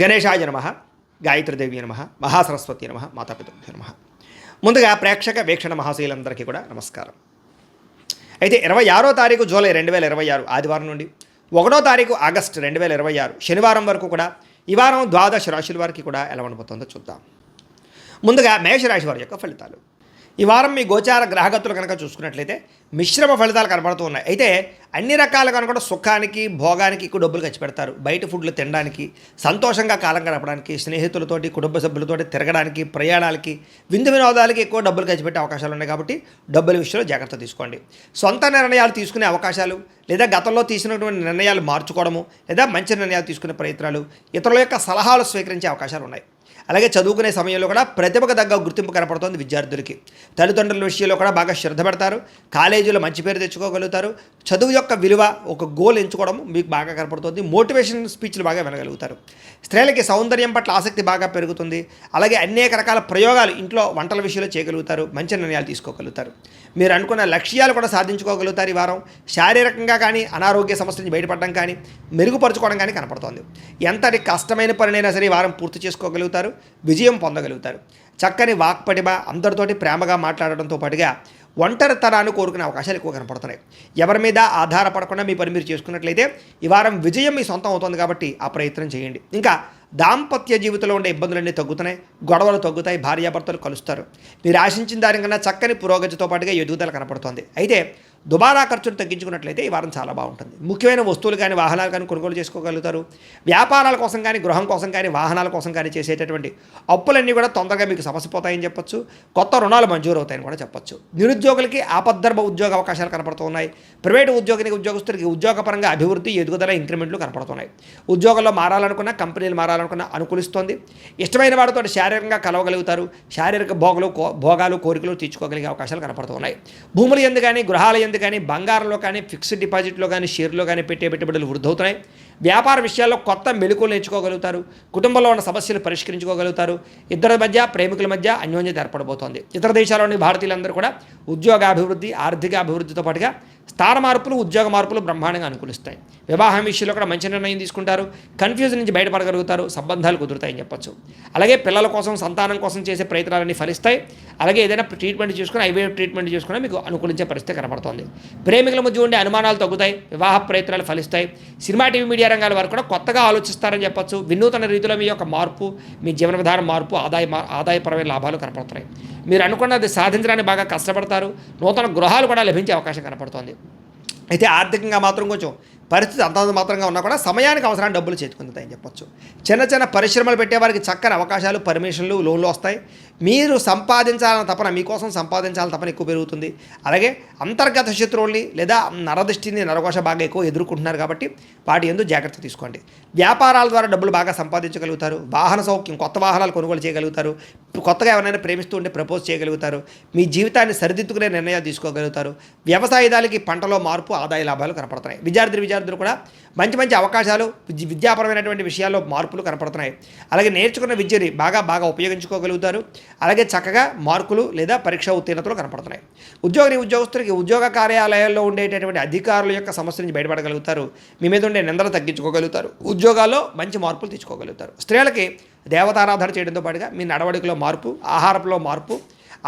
గణేశాయ నమః, గాయత్రీదేవి నమః, మహాసరస్వతి నమః, మాతాపితృభ్యో నమః. ముందుగా ప్రేక్షక వీక్షణ మహాశీలందరికీ కూడా నమస్కారం. అయితే 26వ తారీఖు జూలై 2026 ఆదివారం నుండి 1వ తారీఖు ఆగస్టు 2026 శనివారం వరకు కూడా ఈ వారం ద్వాదశ రాశుల వారికి కూడా ఎలా ఉండబోతుందో చూద్దాం. ముందుగా మేషరాశి వారి యొక్క ఫలితాలు. ఈ వారం మీ గోచార గ్రహగతులు కనుక చూసుకున్నట్లయితే మిశ్రమ ఫలితాలు కనబడుతూ ఉన్నాయి. అయితే అన్ని రకాలుగా కూడా సుఖానికి భోగానికి ఎక్కువ డబ్బులు ఖర్చు పెడతారు. బయట ఫుడ్లు తినడానికి, సంతోషంగా కాలం గడపడానికి, స్నేహితులతోటి కుటుంబ సభ్యులతోటి తిరగడానికి, ప్రయాణాలకి, విందు వినోదాలకి ఎక్కువ డబ్బులు ఖర్చు పెట్టే అవకాశాలు ఉన్నాయి. కాబట్టి డబ్బుల విషయంలో జాగ్రత్త తీసుకోండి. సొంత నిర్ణయాలు తీసుకునే అవకాశాలు, లేదా గతంలో తీసుకున్నటువంటి నిర్ణయాలు మార్చుకోవడము, లేదా మంచి నిర్ణయాలు తీసుకునే ప్రయత్నాలు, ఇతరుల యొక్క సలహాలు స్వీకరించే అవకాశాలు ఉన్నాయి. అలాగే చదువుకునే సమయంలో కూడా ప్రతిభకు తగ్గ గుర్తింపు కనపడుతుంది విద్యార్థులకి. తల్లిదండ్రుల విషయంలో కూడా బాగా శ్రద్ధ పెడతారు. కాలేజీలో మంచి పేరు తెచ్చుకోగలుగుతారు. చదువు యొక్క విలువ, ఒక గోల్ ఎంచుకోవడం మీకు బాగా కనపడుతుంది. మోటివేషన్ స్పీచ్లు బాగా వినగలుగుతారు. స్త్రీలకి సౌందర్యం పట్ల ఆసక్తి బాగా పెరుగుతుంది. అలాగే అనేక రకాల ప్రయోగాలు ఇంట్లో వంటల విషయంలో చేయగలుగుతారు. మంచి నిర్ణయాలు తీసుకోగలుగుతారు. మీరు అనుకున్న లక్ష్యాలు కూడా సాధించుకోగలుగుతారు. ఈ వారం శారీరకంగా కానీ అనారోగ్య సమస్య నుంచి బయటపడడం కానీ మెరుగుపరచుకోవడం కానీ కనపడుతోంది. ఎంతటి కష్టమైన పనినైనా సరే ఈ వారం పూర్తి చేసుకోగలుగుతారు. విజయం పొందగలుగుతారు. చక్కని వాక్పటిమ, అందరితోటి ప్రేమగా మాట్లాడడంతో పాటుగా ఒంటరితనాన్ని కోరుకునే అవకాశాలు ఎక్కువ కనపడుతున్నాయి. ఎవరి మీద ఆధారపడకుండా మీ పని మీరు చేసుకున్నట్లయితే ఈ వారం విజయం మీ సొంతం అవుతుంది. కాబట్టి ఆ ప్రయత్నం చేయండి. ఇంకా దాంపత్య జీవితంలో ఉండే ఇబ్బందులన్నీ తగ్గుతున్నాయి. గొడవలు తగ్గుతాయి. భార్యాభర్తలు కలుస్తారు. మీరు ఆశించిన దానికన్నా చక్కని పురోగతితో పాటుగా ఎదుగుదల కనపడుతోంది. అయితే దుబారా ఖర్చును తగ్గించుకున్నట్లయితే ఈ వారం చాలా బాగుంటుంది. ముఖ్యమైన వస్తువులు కానీ వాహనాలు కానీ కొనుగోలు చేసుకోగలుగుతారు. వ్యాపారాల కోసం కానీ, గృహం కోసం కానీ, వాహనాల కోసం కానీ చేసేటటువంటి అప్పులన్నీ కూడా తొందరగా మీకు సమసిపోతాయని చెప్పొచ్చు. కొత్త రుణాలు మంజూరు అవుతాయని కూడా చెప్పొచ్చు. నిరుద్యోగులకి ఆపద్ధర్మ ఉద్యోగ అవకాశాలు కనపడుతున్నాయి. ప్రైవేటు ఉద్యోగస్తులకి ఉద్యోగపరంగా అభివృద్ధి, ఎదుగుదల, ఇంక్రిమెంట్లు కనపడుతున్నాయి. ఉద్యోగంలో మారాలనుకున్నా, కంపెనీలు మారాలనుకున్నా అనుకూలిస్తోంది. ఇష్టమైన వాడితో శారీరకంగా కలవగలుగుతారు. శారీరక భోగాలు కోరికలు తీర్చుకోగలిగే అవకాశాలు కనపడుతున్నాయి. భూములు ఎందు కానీ, గృహాల ఎందు కానీ, బంగారంలో కానీ, ఫిక్స్డ్ డిపాజిట్లో కానీ, షేర్లో కానీ పెట్టే పెట్టుబడులు వృద్ధవుతున్నాయి. వ్యాపార విషయాల్లో కొత్త మెళుకువలు నేర్చుకోగలుగుతారు. కుటుంబంలో ఉన్న సమస్యలు పరిష్కరించుకోగలుగుతారు. ఇద్దరి మధ్య, ప్రేమికుల మధ్య అన్యోన్యత ఏర్పడబోతోంది. ఇతర దేశాల్లోని భారతీయులందరూ కూడా ఉద్యోగాభివృద్ధి, ఆర్థిక అభివృద్ధితో పాటుగా స్థాన మార్పులు, ఉద్యోగ మార్పులు బ్రహ్మాండంగా అనుకూలిస్తాయి. వివాహం విషయంలో కూడా మంచి నిర్ణయం తీసుకుంటారు. కన్ఫ్యూజన్ నుంచి బయటపడగలుగుతారు. సంబంధాలు కుదురుతాయని చెప్పొచ్చు. అలాగే పిల్లల కోసం, సంతానం కోసం చేసే ప్రయత్నాలన్నీ ఫలిస్తాయి. అలాగే ఏదైనా ట్రీట్మెంట్ చేసుకుని, ఐవీఎఫ్ ట్రీట్మెంట్ చేసుకుని మీకు అనుకూలించే పరిస్థితి కనపడుతుంది. ప్రేమికుల మధ్య ఉండే అనుమానాలు తగ్గుతాయి. వివాహ ప్రయత్నాలు ఫలిస్తాయి. సినిమా, టీవీ, మీడియా రంగాల వారు కూడా కొత్తగా ఆలోచిస్తారని చెప్పొచ్చు. వినూతన రీతిలో మీ యొక్క మార్పు, మీ జీవన విధానం మార్పు, ఆదాయపరమైన లాభాలు కనపడుతున్నాయి. మీరు అనుకున్నది సాధించడానికి బాగా కష్టపడతారు. నూతన గృహాలు కూడా లభించే అవకాశం కనపడుతోంది. అయితే ఆర్థికంగా మాత్రం కొంచెం పరిస్థితి అంతంత మాత్రంగా ఉన్నా కూడా సమయానికి అవసరాన్ని డబ్బులు చేతుకుంటాయని చెప్పొచ్చు. చిన్న చిన్న పరిశ్రమలు పెట్టేవారికి చక్కని అవకాశాలు, పర్మిషన్లు, లోన్లు వస్తాయి. మీరు సంపాదించాలని తపన, మీకోసం సంపాదించాలని తపన ఎక్కువ పెరుగుతుంది. అలాగే అంతర్గత శత్రువుల్ని లేదా నరదృష్టిని, నరఘోష బాగా ఎక్కువ ఎదుర్కొంటున్నారు. కాబట్టి వాటి యందు జాగ్రత్త తీసుకోండి. వ్యాపారాల ద్వారా డబ్బులు బాగా సంపాదించగలుగుతారు. వాహన సౌఖ్యం, కొత్త వాహనాలు కొనుగోలు చేయగలుగుతారు. కొత్తగా ఎవరైనా ప్రేమిస్తూ ఉంటే ప్రపోజ్ చేయగలుగుతారు. మీ జీవితాన్ని సరిదిద్దుకునే నిర్ణయాలు తీసుకోగలుగుతారు. వ్యవసాయదారులకి పంటలో మార్పు, ఆదాయ లాభాలు కనపడుతున్నాయి. విద్యార్థులు కూడా మంచి మంచి అవకాశాలు, విద్యాపరమైనటువంటి విషయాల్లో మార్పులు కనపడుతున్నాయి. అలాగే నేర్చుకున్న విద్యని బాగా ఉపయోగించుకోగలుగుతారు. అలాగే చక్కగా మార్కులు లేదా పరీక్ష ఉత్తీర్ణతలు కనపడుతున్నాయి. ఉద్యోగస్తులకి ఉద్యోగ కార్యాలయాల్లో ఉండేటటువంటి అధికారుల యొక్క సమస్య నుంచి బయటపడగలుగుతారు. మీ మీద ఉండే నిందలు తగ్గించుకోగలుగుతారు. ఉద్యోగాల్లో మంచి మార్పులు తెచ్చుకోగలుగుతారు. స్త్రీలకి దేవతారాధన చేయడంతో పాటుగా మీ నడవడికలో మార్పు, ఆహారంలో మార్పు,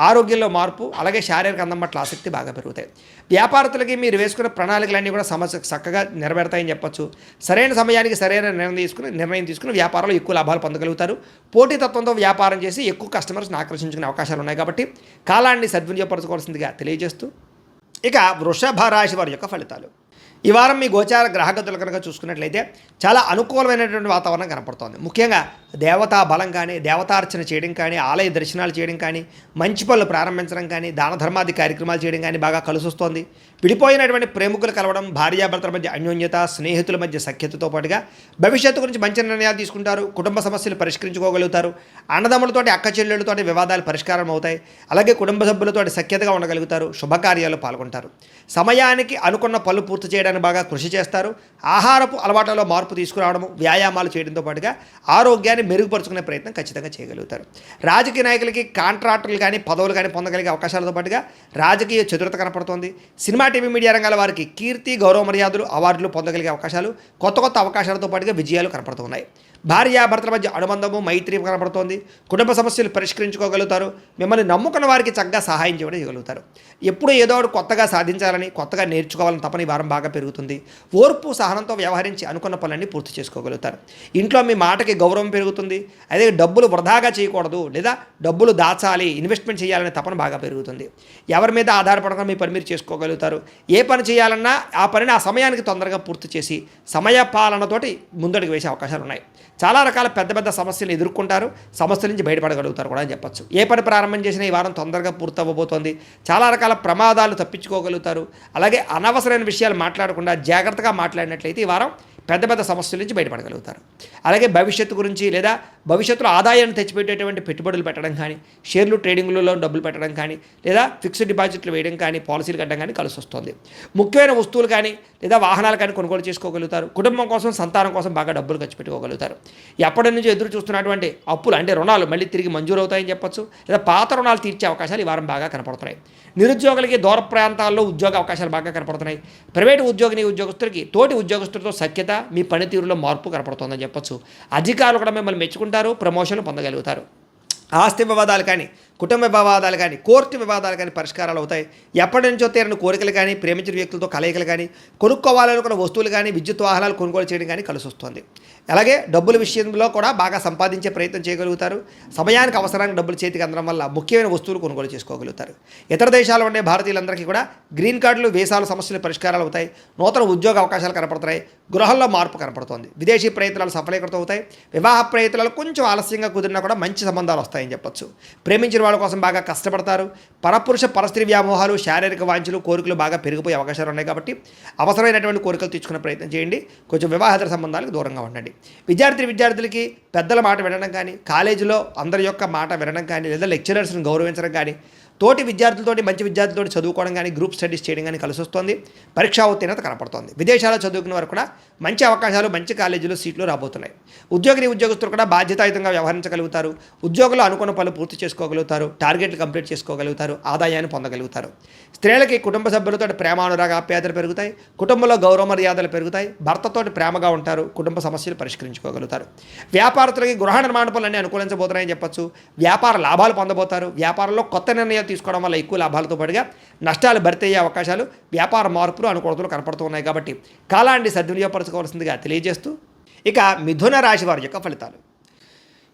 ఆరోగ్యంలో మార్పు, అలాగే శారీరక అందం పట్ల ఆసక్తి బాగా పెరుగుతాయి. వ్యాపారస్తులకి మీరు వేసుకున్న ప్రణాళికలన్నీ కూడా సమస్య చక్కగా నెరవేరుతాయని చెప్పొచ్చు. సరైన సమయానికి సరైన నిర్ణయం తీసుకుని వ్యాపారంలో ఎక్కువ లాభాలు పొందగలుగుతారు. పోటీతత్వంతో వ్యాపారం చేసి ఎక్కువ కస్టమర్స్ని ఆకర్షించుకునే అవకాశాలు ఉన్నాయి. కాబట్టి కాలాన్ని సద్వినియోగపరచుకోవాల్సిందిగా తెలియజేస్తూ ఇక వృషభ రాశి వారి యొక్క ఫలితాలు. ఈ వారం మీ గోచార గ్రహగతులు కనుక చూసుకున్నట్లయితే చాలా అనుకూలమైనటువంటి వాతావరణం కనపడుతోంది. ముఖ్యంగా దేవతా బలం కానీ, దేవతార్చన చేయడం కానీ, ఆలయ దర్శనాలు చేయడం కానీ, మంచి పనులు ప్రారంభించడం కానీ, దాన ధర్మాది కార్యక్రమాలు చేయడం కానీ బాగా కలిసి వస్తోంది. విడిపోయినటువంటి ప్రేమికులు కలవడం, భార్యాభర్తల మధ్య అన్యోన్యత, స్నేహితుల మధ్య సఖ్యతతో పాటుగా భవిష్యత్తు గురించి మంచి నిర్ణయాలు తీసుకుంటారు. కుటుంబ సమస్యలు పరిష్కరించుకోగలుగుతారు. అన్నదమ్ములతోటి, అక్క చెల్లెళ్ళతోటి వివాదాలు పరిష్కారం అవుతాయి. అలాగే కుటుంబ సభ్యులతోటి సఖ్యతగా ఉండగలుగుతారు. శుభకార్యాల్లో పాల్గొంటారు. సమయానికి అనుకున్న పనులు పూర్తి చేయడానికి బాగా కృషి చేస్తారు. ఆహారపు అలవాట్లలో మార్పు తీసుకురావడము, వ్యాయామాలు చేయడంతో పాటుగా ఆరోగ్యాన్ని మెరుగుపరుచుకునే ప్రయత్నం ఖచ్చితంగా చేయగలుగుతారు. రాజకీయ నాయకులకి కాంట్రాక్టులు కానీ, పదవులు కానీ పొందగలిగే అవకాశాలతో పాటుగా రాజకీయ చతురత కనపడుతోంది. సినిమా, టీవీ మీడియా రంగాల వారికి కీర్తి, గౌరవ మర్యాదలు, అవార్డులు పొందగలిగే అవకాశాలు, కొత్త కొత్త అవకాశాలతో పాటుగా విజయాలు కనపడుతున్నాయి. భార్యాభర్తల మధ్య అనుబంధము, మైత్రి కనపడుతోంది. కుటుంబ సమస్యలు పరిష్కరించుకోగలుగుతారు. మిమ్మల్ని నమ్ముకున్న వారికి చక్కగా సహాయం చేయగలుగుతారు. ఎప్పుడు ఏదో ఒకటి కొత్తగా సాధించాలని, కొత్తగా నేర్చుకోవాలని తపన ఈ వారం బాగా పెరుగుతుంది. ఓర్పు, సహనంతో వ్యవహరించి అనుకున్న పనులన్నీ పూర్తి చేసుకోగలుగుతారు. ఇంట్లో మీ మాటకి గౌరవం పెరుగుతుంది. అదే డబ్బులు వృధాగా చేయకూడదు, లేదా డబ్బులు దాచాలి, ఇన్వెస్ట్మెంట్ చేయాలనే తపన బాగా పెరుగుతుంది. ఎవరి మీద ఆధారపడకుండా మీ పని మీరు చేసుకోగలుగుతారు. ఏ పని చేయాలన్నా ఆ పనిని ఆ సమయానికి తొందరగా పూర్తి చేసి సమయ పాలనతోటి ముందడుగు వేసే అవకాశాలు ఉన్నాయి. చాలా రకాల పెద్ద పెద్ద సమస్యలు ఎదుర్కొంటారు. సమస్యల నుంచి బయటపడగలుగుతారు కూడా అని చెప్పచ్చు. ఏ పని ప్రారంభం చేసినా ఈ వారం తొందరగా పూర్తవ్వబోతోంది. చాలా రకాల ప్రమాదాలు తప్పించుకోగలుగుతారు. అలాగే అనవసరమైన విషయాలు మాట్లాడకుండా జాగ్రత్తగా మాట్లాడినట్లయితే ఈ వారం పెద్ద పెద్ద సమస్యల నుంచి బయటపడగలుగుతారు. అలాగే భవిష్యత్తు గురించి లేదా భవిష్యత్తులో ఆదాయాన్ని తెచ్చిపెట్టేటువంటి పెట్టుబడులు పెట్టడం కానీ, షేర్లు ట్రేడింగ్లలో డబ్బులు పెట్టడం కానీ, లేదా ఫిక్స్డ్ డిపాజిట్లు వేయడం కానీ, పాలసీలు కట్టడం కానీ కలిసి వస్తుంది. ముఖ్యమైన వస్తువులు కానీ లేదా వాహనాలు కానీ కొనుగోలు చేసుకోగలుగుతారు. కుటుంబం కోసం, సంతానం కోసం బాగా డబ్బులు ఖర్చు పెట్టుకోగలుగుతారు. ఎప్పటి నుంచి ఎదురు చూస్తున్నటువంటి అప్పులు అంటే రుణాలు మళ్ళీ తిరిగి మంజూరు అవుతాయని చెప్పొచ్చు. లేదా పాత రుణాలు తీర్చే అవకాశాలు ఈ వారం బాగా కనపడుతున్నాయి. నిరుద్యోగులకి దూర ప్రాంతాల్లో ఉద్యోగ అవకాశాలు బాగా కనపడుతున్నాయి. ప్రైవేటు ఉద్యోగస్తులకి తోటి ఉద్యోగస్తులతో సఖ్యత, మీ పనితీరులో మార్పు కనపడుతుందని చెప్పొచ్చు. అధికారులు కూడా మిమ్మల్ని మెచ్చుకుంటారు, ప్రమోషన్లు పొందగలుగుతారు. ఆస్తి వివాదాలు కానీ, కుటుంబ వివాదాలు కానీ, కోర్టు వివాదాలు కానీ పరిష్కారాలు అవుతాయి. ఎప్పటి నుంచో తీరని కోరికలు కానీ, ప్రేమించిన వ్యక్తులతో కలయికలు కానీ, కొనుక్కోవాలనుకున్న వస్తువులు కానీ, విద్యుత్ వాహనాలు కొనుగోలు చేయడం కానీ కలిసి వస్తుంది. అలాగే డబ్బుల విషయంలో కూడా బాగా సంపాదించే ప్రయత్నం చేయగలుగుతారు. సమయానికి అవసరానికి డబ్బులు చేతికి అందడం వల్ల ముఖ్యమైన వస్తువులు కొనుగోలు చేసుకోగలుగుతారు. ఇతర దేశాల్లో ఉండే భారతీయులందరికీ కూడా గ్రీన్ కార్డులు, వీసాల సమస్యలు పరిష్కారాలు అవుతాయి. నూతన ఉద్యోగ అవకాశాలు కనపడుతున్నాయి. గృహంలో మార్పు కనపడుతోంది. విదేశీ ప్రయత్నాలు సఫలీకృతం అవుతాయి. వివాహ ప్రయత్నాలు కొంచెం ఆలస్యంగా కుదిరినా కూడా మంచి సంబంధాలు వస్తాయని చెప్పొచ్చు. ప్రేమించిన వాళ్ళ కోసం బాగా కష్టపడతారు. పరపురుష పరస్త్రీ వ్యామోహాలు, శారీరక వాంఛలు, కోరికలు బాగా పెరిగిపోయే అవకాశాలు ఉన్నాయి. కాబట్టి అవసరమైనటువంటి కోరికలు తీర్చుకునే ప్రయత్నం చేయండి. కొంచెం వివాహేతర సంబంధాలకు దూరంగా ఉండండి. విద్యార్థులకి పెద్దల మాట వినడం కానీ, కాలేజీలో అందరి యొక్క మాట వినడం కానీ, లేదా లెక్చరర్స్ని గౌరవించడం కానీ, తోటి విద్యార్థులతోటి మంచి విద్యార్థులతో చదువుకోవడం కానీ, గ్రూప్ స్టడీస్ చేయడం కానీ కలిసి వస్తుంది. పరీక్షా ఉత్తీర్ణత కనపడుతుంది. విదేశాల్లో చదువుకునే వారు కూడా మంచి అవకాశాలు, మంచి కాలేజీలో సీట్లు రాబోతున్నాయి. ఉద్యోగస్తులు కూడా బాధ్యతాయుతంగా వ్యవహరించగలుగుతారు. ఉద్యోగులు అనుకున్న పనులు పూర్తి చేసుకోగలుగుతారు. టార్గెట్లు కంప్లీట్ చేసుకోగలుగుతారు. ఆదాయాన్ని పొందగలుగుతారు. స్త్రీలకి కుటుంబ సభ్యులతో ప్రేమానురాగ ఆప్యాయతలు పెరుగుతాయి. కుటుంబంలో గౌరవ మర్యాదలు పెరుగుతాయి. భర్తతోటి ప్రేమగా ఉంటారు. కుటుంబ సమస్యలు పరిష్కరించుకోగలుగుతారు. వ్యాపారస్తులకి గృహ నిర్మాణ పనులన్నీ అనుకూలించబోతున్నాయని చెప్పొచ్చు. వ్యాపార లాభాలు పొందబోతారు. వ్యాపారంలో కొత్త నిర్ణయాలు తీసుకోవడం వల్ల ఎక్కువ లాభాలతో పాటుగా నష్టాలు భర్తీ అయ్యే అవకాశాలు, వ్యాపార మార్పులు, అనుకూలతలు కనపడుతూ ఉన్నాయి. కాబట్టి కాలాన్ని సద్వినియోగపరచుకోవాల్సిందిగా తెలియజేస్తూ ఇక మిథున రాశి వారి యొక్క ఫలితాలు.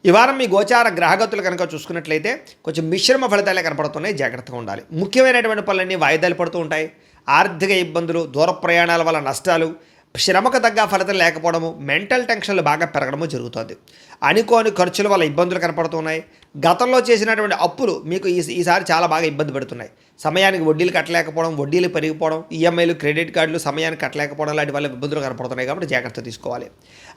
ఈ వారం మీ గోచార గ్రహగతులు కనుక చూసుకున్నట్లయితే కొంచెం మిశ్రమ ఫలితాలే కనపడుతున్నాయి. జాగ్రత్తగా ఉండాలి. ముఖ్యమైనటువంటి పనులన్నీ వాయిదాలు పడుతూ ఉంటాయి. ఆర్థిక ఇబ్బందులు, దూర ప్రయాణాల వల్ల నష్టాలు, శ్రమకు తగ్గ ఫలితం లేకపోవడము, మెంటల్ టెన్షన్లు బాగా పెరగడము జరుగుతుంది. అనుకోని ఖర్చుల వల్ల ఇబ్బందులు కనపడుతున్నాయి. గతంలో చేసినటువంటి అప్పులు మీకు ఈసారి చాలా బాగా ఇబ్బంది పెడుతున్నాయి. సమయానికి వడ్డీలు కట్టలేకపోవడం, వడ్డీలు పెరిగిపోవడం, ఈఎంఐలు, క్రెడిట్ కార్డులు సమయానికి కట్టలేకపోవడం లాంటి వల్ల ఇబ్బందులు కనపడుతున్నాయి. కాబట్టి జాగ్రత్త తీసుకోవాలి.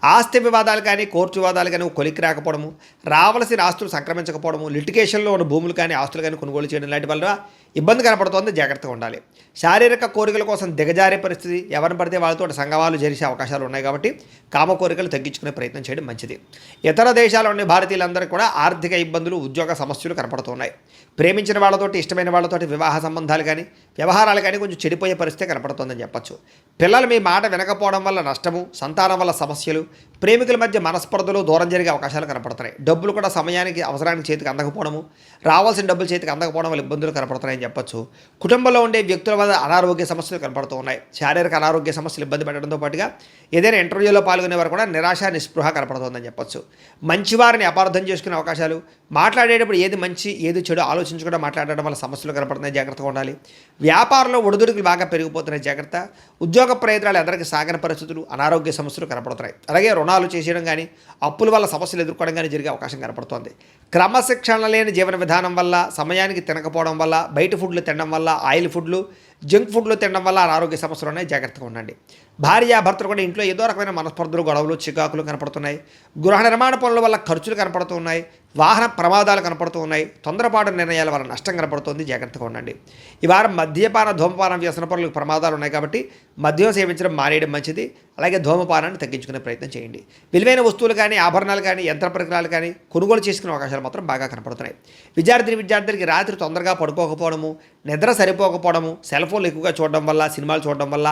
ఆస్తి వివాదాలు కానీ, కోర్టు వివాదాలు కానీ కొలికి రాకపోవడము, రావాల్సిన ఆస్తులు సంక్రమించకపోవడము, లిటిగేషన్లో ఉన్న భూములు కానీ, ఆస్తులు కానీ కొనుగోలు చేయడం లాంటి వల్ల ఇబ్బంది కనపడుతోంది. జాగ్రత్తగా ఉండాలి. శారీరక కోరికల కోసం దిగజారే పరిస్థితి, ఎవరిని పడితే వాళ్ళతో సంఘవాలు చేసే అవకాశాలు ఉన్నాయి. కాబట్టి కామ కోరికలు తగ్గించుకునే ప్రయత్నం చేయడం మంచిది. ఇతర దేశాల్లో ఉండే భారతీయులందరికీ కూడా ఆర్థిక ఇబ్బందులు, ఉద్యోగ సమస్యలు కనపడుతున్నాయి. ప్రేమించిన వాళ్ళతోటి, ఇష్టమైన వాళ్ళతోటి వివాహ సంబంధాలు కానీ, వ్యవహారాలు కానీ కొంచెం చెడిపోయే పరిస్థితి కనపడుతుందని చెప్పచ్చు. పిల్లలు మీ మాట వినకపోవడం వల్ల నష్టము, సంతానం వల్ల సమస్యలు, ప్రేమికుల మధ్య మనస్పర్ధలు, దూరం జరిగే అవకాశాలు కనపడుతున్నాయి. డబ్బులు కూడా సమయానికి అవసరానికి చేతికి అందకపోవడము, రావాల్సిన డబ్బులు చేతికి అందకపోవడం వల్ల ఇబ్బందులు కనపడుతున్నాయని చెప్పచ్చు. కుటుంబంలో ఉండే వ్యక్తుల వల్ల అనారోగ్య సమస్యలు కనపడుతూ ఉన్నాయి. శారీరక అనారోగ్య సమస్యలు ఇబ్బంది పెట్టడంతో పాటుగా ఏదైనా ఇంటర్వ్యూలో పాల్గొనేవారు కూడా నిరాశ, నిస్పృహ కనపడుతుందని చెప్పచ్చు. మంచివారిని అపార్థం చేసుకునే అవకాశాలు, మాట్లాడేటప్పుడు ఏది మంచి ఏది చెడు ఆలోచించకుండా మాట్లాడడం వల్ల సమస్యలు కనపడుతున్నాయి. జాగ్రత్తగా ఉండాలి. వ్యాపారంలో ఒడిదుడుకులు బాగా పెరిగిపోతున్నాయి. జాగ్రత్త. ఉద్యోగ ప్రయత్నాలు అందరికీ సాగని పరిస్థితులు, అనారోగ్య సమస్యలు కనపడుతున్నాయి. అలాగే రుణాలు చేసేయడం కానీ, అప్పుల వల్ల సమస్యలు ఎదుర్కోవడం కానీ జరిగే అవకాశం కనపడుతోంది. క్రమశిక్షణ లేని జీవన విధానం వల్ల, సమయానికి తినకపోవడం వల్ల, బయట ఫుడ్లు తినడం వల్ల, ఆయిల్ ఫుడ్లు, జంక్ ఫుడ్లు తినడం వల్ల అనారోగ్య సమస్యలు ఉన్నాయి. జాగ్రత్తగా ఉండండి. భార్యాభర్తలు కూడా ఇంట్లో ఏదో రకమైన మనస్పర్ధలు, గొడవలు, చికాకులు కనపడుతున్నాయి. గృహ నిర్మాణ పనుల వల్ల ఖర్చులు కనపడుతూ ఉన్నాయి. వాహన ప్రమాదాలు కనపడుతూ ఉన్నాయి. తొందరపాటు నిర్ణయాల వల్ల నష్టం కనపడుతుంది. జాగ్రత్తగా ఉండండి. ఈ వారం మద్యపాన, ధూమపాన, వ్యసన పనులకు ప్రమాదాలు ఉన్నాయి. కాబట్టి మద్యం సేవించడం మానేయడం మంచిది. అలాగే ధూమపానాన్ని తగ్గించుకునే ప్రయత్నం చేయండి. విలువైన వస్తువులు కానీ, ఆభరణాలు కానీ, యంత్ర పరికరాలు కానీ కొనుగోలు చేసుకునే అవకాశాలు మాత్రం బాగా కనపడుతున్నాయి. విద్యార్థులకి రాత్రి తొందరగా పడుకోకపోవడము, నిద్ర సరిపోకపోవడము, సెల్ ఫోన్లు ఎక్కువగా చూడడం వల్ల, సినిమాలు చూడడం వల్ల,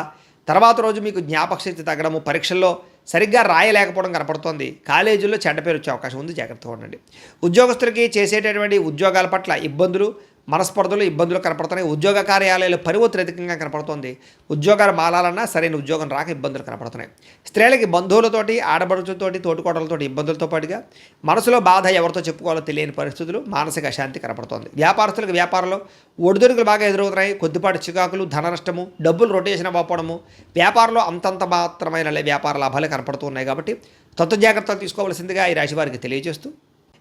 తర్వాత రోజు మీకు జ్ఞాపకశక్తి తగ్గడము, పరీక్షల్లో సరిగ్గా రాయలేకపోవడం కనపడుతోంది. కాలేజీల్లో చెడ్డ పేరు వచ్చే అవకాశం ఉంది, జాగ్రత్తగా ఉండండి. ఉద్యోగస్తులకి చేసేటటువంటి ఉద్యోగాల పట్ల ఇబ్బందులు, మనస్పర్ధలు, ఇబ్బందులు కనపడుతున్నాయి. ఉద్యోగ కార్యాలయాలు పని ఒత్తిడి అధికంగా కనపడుతోంది. ఉద్యోగాలు మారాలన్నా సరైన ఉద్యోగం రాక ఇబ్బందులు కనపడుతున్నాయి. స్త్రీలకి బంధువులతోటి, ఆడబడుచులతోటి, తోటికోటలతోటి ఇబ్బందులతో పాటుగా మనసులో బాధ ఎవరితో చెప్పుకోవాలో తెలియని పరిస్థితులు, మానసిక అశాంతి కనపడుతోంది. వ్యాపారస్తులకు వ్యాపారంలో ఒడిదుడుకులు బాగా ఎదురవుతున్నాయి. కొద్దిపాటి చికాకులు, ధన నష్టము, డబ్బులు రొటేషన్ అవ్వకపోవడము, వ్యాపారంలో అంతంత మాత్రమైన వ్యాపార లాభాలు కనపడుతున్నాయి. కాబట్టి జాగ్రత్తలు తీసుకోవాల్సిందిగా ఈ రాశి వారికి తెలియజేస్తూ,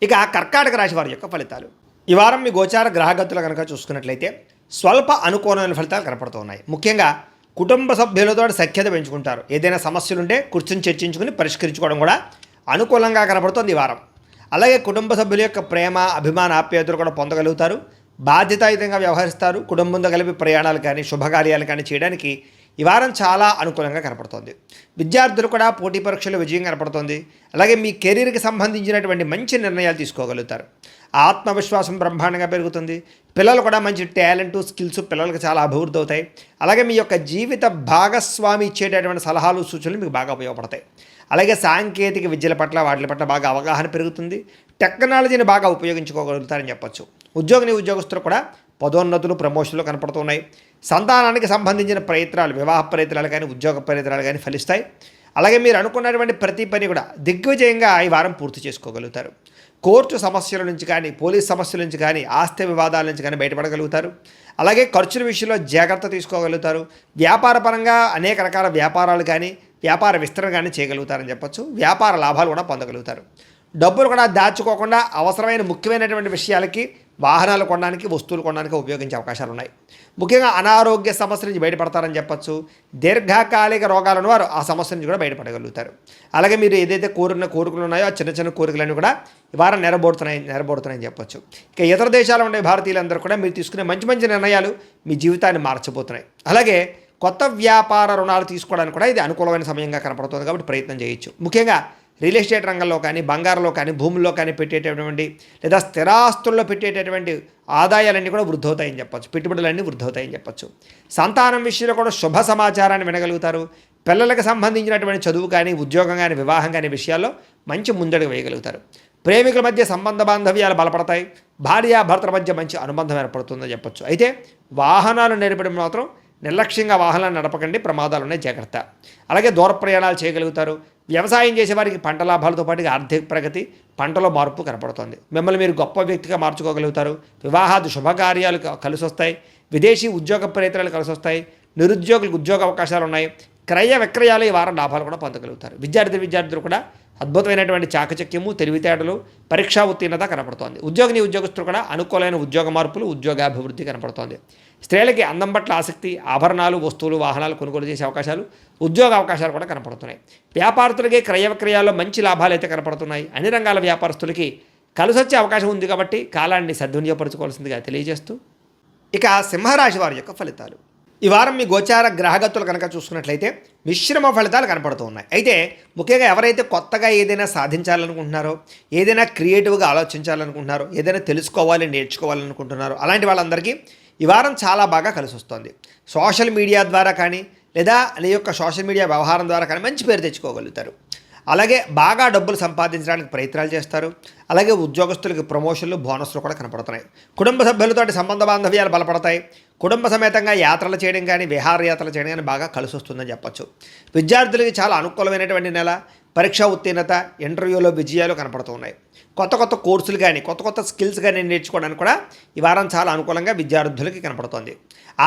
ఇక కర్కాటక రాశి వారి యొక్క ఫలితాలు. ఈ వారం మీ గోచార గ్రహగతులు కనుక చూసుకున్నట్లయితే స్వల్ప అనుకూలమైన ఫలితాలు కనపడుతూ ఉన్నాయి. ముఖ్యంగా కుటుంబ సభ్యులతో సఖ్యత పెంచుకుంటారు. ఏదైనా సమస్యలుంటే కూర్చొని చర్చించుకుని పరిష్కరించుకోవడం కూడా అనుకూలంగా కనపడుతుంది ఈ వారం. అలాగే కుటుంబ సభ్యుల యొక్క ప్రేమ, అభిమాన, ఆప్యాయతలు కూడా పొందగలుగుతారు. బాధ్యతాయుతంగా వ్యవహరిస్తారు. కుటుంబంతో కలిపి ప్రయాణాలు కానీ, శుభకార్యాలు కానీ చేయడానికి ఈ వారం చాలా అనుకూలంగా కనపడుతోంది. విద్యార్థులు కూడా పోటీ పరీక్షల్లో విజయం కనపడుతోంది. అలాగే మీ కెరీర్కి సంబంధించినటువంటి మంచి నిర్ణయాలు తీసుకోగలుగుతారు. ఆత్మవిశ్వాసం బ్రహ్మాండంగా పెరుగుతుంది. పిల్లలు కూడా మంచి టాలెంట్, స్కిల్స్ పిల్లలకు చాలా అభివృద్ధి అవుతాయి. అలాగే మీ యొక్క జీవిత భాగస్వామి ఇచ్చేటటువంటి సలహాలు, సూచనలు మీకు బాగా ఉపయోగపడతాయి. అలాగే సాంకేతిక విద్యల పట్ల, వాటి పట్ల బాగా అవగాహన పెరుగుతుంది. టెక్నాలజీని బాగా ఉపయోగించుకోగలుగుతారని చెప్పొచ్చు. ఉద్యోగస్తులు కూడా పదోన్నతులు, ప్రమోషన్లు కనపడుతున్నాయి. సంతానానికి సంబంధించిన ప్రయత్నాలు, వివాహ ప్రయత్నాలు కానీ, ఉద్యోగ ప్రయత్నాలు కానీ ఫలిస్తాయి. అలాగే మీరు అనుకున్నటువంటి ప్రతి పని కూడా దిగ్విజయంగా ఈ వారం పూర్తి చేసుకోగలుగుతారు. కోర్టు సమస్యల నుంచి కానీ, పోలీస్ సమస్యల నుంచి కానీ, ఆస్తి వివాదాల నుంచి కానీ బయటపడగలుగుతారు. అలాగే ఖర్చుల విషయంలో జాగ్రత్త తీసుకోగలుగుతారు. వ్యాపార పరంగా అనేక రకాల వ్యాపారాలు కానీ, వ్యాపార విస్తరణ కానీ చేయగలుగుతారని చెప్పొచ్చు. వ్యాపార లాభాలు కూడా పొందగలుగుతారు. డబ్బులు కూడా దాచుకోకుండా అవసరమైన ముఖ్యమైనటువంటి విషయాలకి, వాహనాలు కొనడానికి, వస్తువులు కొనడానికి ఉపయోగించే అవకాశాలు ఉన్నాయి. ముఖ్యంగా అనారోగ్య సమస్య నుంచి బయటపడతారని చెప్పచ్చు. దీర్ఘకాలిక రోగాలు ఉన్నవారు ఆ సమస్య నుంచి కూడా బయటపడగలుగుతారు. అలాగే మీరు ఏదైతే కోరికలు ఉన్నాయో ఆ చిన్న చిన్న కోరికలన్నీ కూడా ఈ వారం నెరబోడుతున్నాయని చెప్పొచ్చు. ఇక ఇతర దేశాల్లో ఉండే భారతీయులందరూ కూడా మీరు తీసుకునే మంచి మంచి నిర్ణయాలు మీ జీవితాన్ని మార్చబోతున్నాయి. అలాగే కొత్త వ్యాపార రుణాలు తీసుకోవడానికి కూడా ఇది అనుకూలమైన సమయంగా కనపడుతుంది. కాబట్టి ప్రయత్నం చేయొచ్చు. ముఖ్యంగా రియల్ ఎస్టేట్ రంగంలో కానీ, బంగారంలో కానీ, భూముల్లో కానీ పెట్టేటటువంటి లేదా స్థిరాస్తుల్లో పెట్టేటటువంటి ఆదాయాలన్నీ కూడా వృద్ధవుతాయని చెప్పచ్చు. పెట్టుబడులన్నీ వృద్ధవుతాయని చెప్పచ్చు. సంతానం విషయంలో కూడా శుభ సమాచారాన్ని వినగలుగుతారు. పిల్లలకు సంబంధించినటువంటి చదువు కానీ, ఉద్యోగం కానీ, వివాహం కానీ విషయాల్లో మంచి ముందడుగు వేయగలుగుతారు. ప్రేమికుల మధ్య సంబంధ బాంధవ్యాలు బలపడతాయి. భార్యాభర్తల మధ్య మంచి అనుబంధం ఏర్పడుతుందని చెప్పచ్చు. అయితే వాహనాలు నడిపడం మాత్రం నిర్లక్ష్యంగా వాహనాలు నడపకండి, ప్రమాదాలు ఉన్నాయి, జాగ్రత్త. అలాగే దూర ప్రయాణాలు చేయగలుగుతారు. వ్యవసాయం చేసేవారికి పంట లాభాలతో పాటుగా ఆర్థిక ప్రగతి, పంటలో మార్పు కనపడుతుంది. మిమ్మల్ని మీరు గొప్ప వ్యక్తిగా మార్చుకోగలుగుతారు. వివాహాది శుభకార్యాలు కలిసి వస్తాయి. విదేశీ ఉద్యోగ ప్రయత్నాలు కలిసి వస్తాయి. నిరుద్యోగులకు ఉద్యోగ అవకాశాలు ఉన్నాయి. క్రయ విక్రయాలు ఈ వారం లాభాలు కూడా పొందగలుగుతారు. విద్యార్థులు కూడా అద్భుతమైనటువంటి చాకచక్యము, తెలివితేటలు, పరీక్షా ఉత్తీర్ణత కనపడుతోంది. ఉద్యోగస్తులు కూడా అనుకూలమైన ఉద్యోగ మార్పులు, ఉద్యోగాభివృద్ధి కనపడుతోంది. స్త్రీలకి అందం పట్ల ఆసక్తి, ఆభరణాలు, వస్తువులు, వాహనాలు కొనుగోలు చేసే అవకాశాలు, ఉద్యోగ అవకాశాలు కూడా కనపడుతున్నాయి. వ్యాపారస్తులకి క్రయ విక్రయాల్లో మంచి లాభాలు అయితే కనపడుతున్నాయి. అన్ని రంగాల వ్యాపారస్తులకి కలిసొచ్చే అవకాశం ఉంది. కాబట్టి కాలాన్ని సద్వినియోగపరచుకోవాల్సిందిగా తెలియజేస్తూ, ఇక సింహరాశి వారి యొక్క ఫలితాలు. ఈ వారం మీ గోచార గ్రహగతులు కనుక చూసుకున్నట్లయితే మిశ్రమ ఫలితాలు కనపడుతూ ఉన్నాయి. అయితే ముఖ్యంగా ఎవరైతే కొత్తగా ఏదైనా సాధించాలనుకుంటున్నారో, ఏదైనా క్రియేటివ్గా ఆలోచించాలనుకుంటున్నారో, ఏదైనా తెలుసుకోవాలి, నేర్చుకోవాలనుకుంటున్నారో అలాంటి వాళ్ళందరికీ ఈ వారం చాలా బాగా కలిసి వస్తుంది. సోషల్ మీడియా ద్వారా కానీ, లేదా నీ యొక్క సోషల్ మీడియా వ్యవహారం ద్వారా కానీ మంచి పేరు తెచ్చుకోగలుగుతారు. అలాగే బాగా డబ్బులు సంపాదించడానికి ప్రయత్నాలు చేస్తారు. అలాగే ఉద్యోగస్తులకి ప్రమోషన్లు, బోనస్లు కూడా కనపడుతున్నాయి. కుటుంబ సభ్యులతోటి సంబంధ బాంధవ్యాలు బలపడతాయి. కుటుంబ సమేతంగా యాత్రలు చేయడం కానీ, విహారయాత్రలు చేయడం కానీ బాగా కలిసి వస్తుందని చెప్పచ్చు. విద్యార్థులకి చాలా అనుకూలమైనటువంటి నెల. పరీక్షా ఉత్తీర్ణత, ఇంటర్వ్యూలో విజయాలు కనపడుతున్నాయి. కొత్త కోర్సులు కానీ, కొత్త స్కిల్స్ కానీ నేర్చుకోవడానికి కూడా ఈ వారం చాలా అనుకూలంగా విద్యార్థులకి కనపడుతోంది.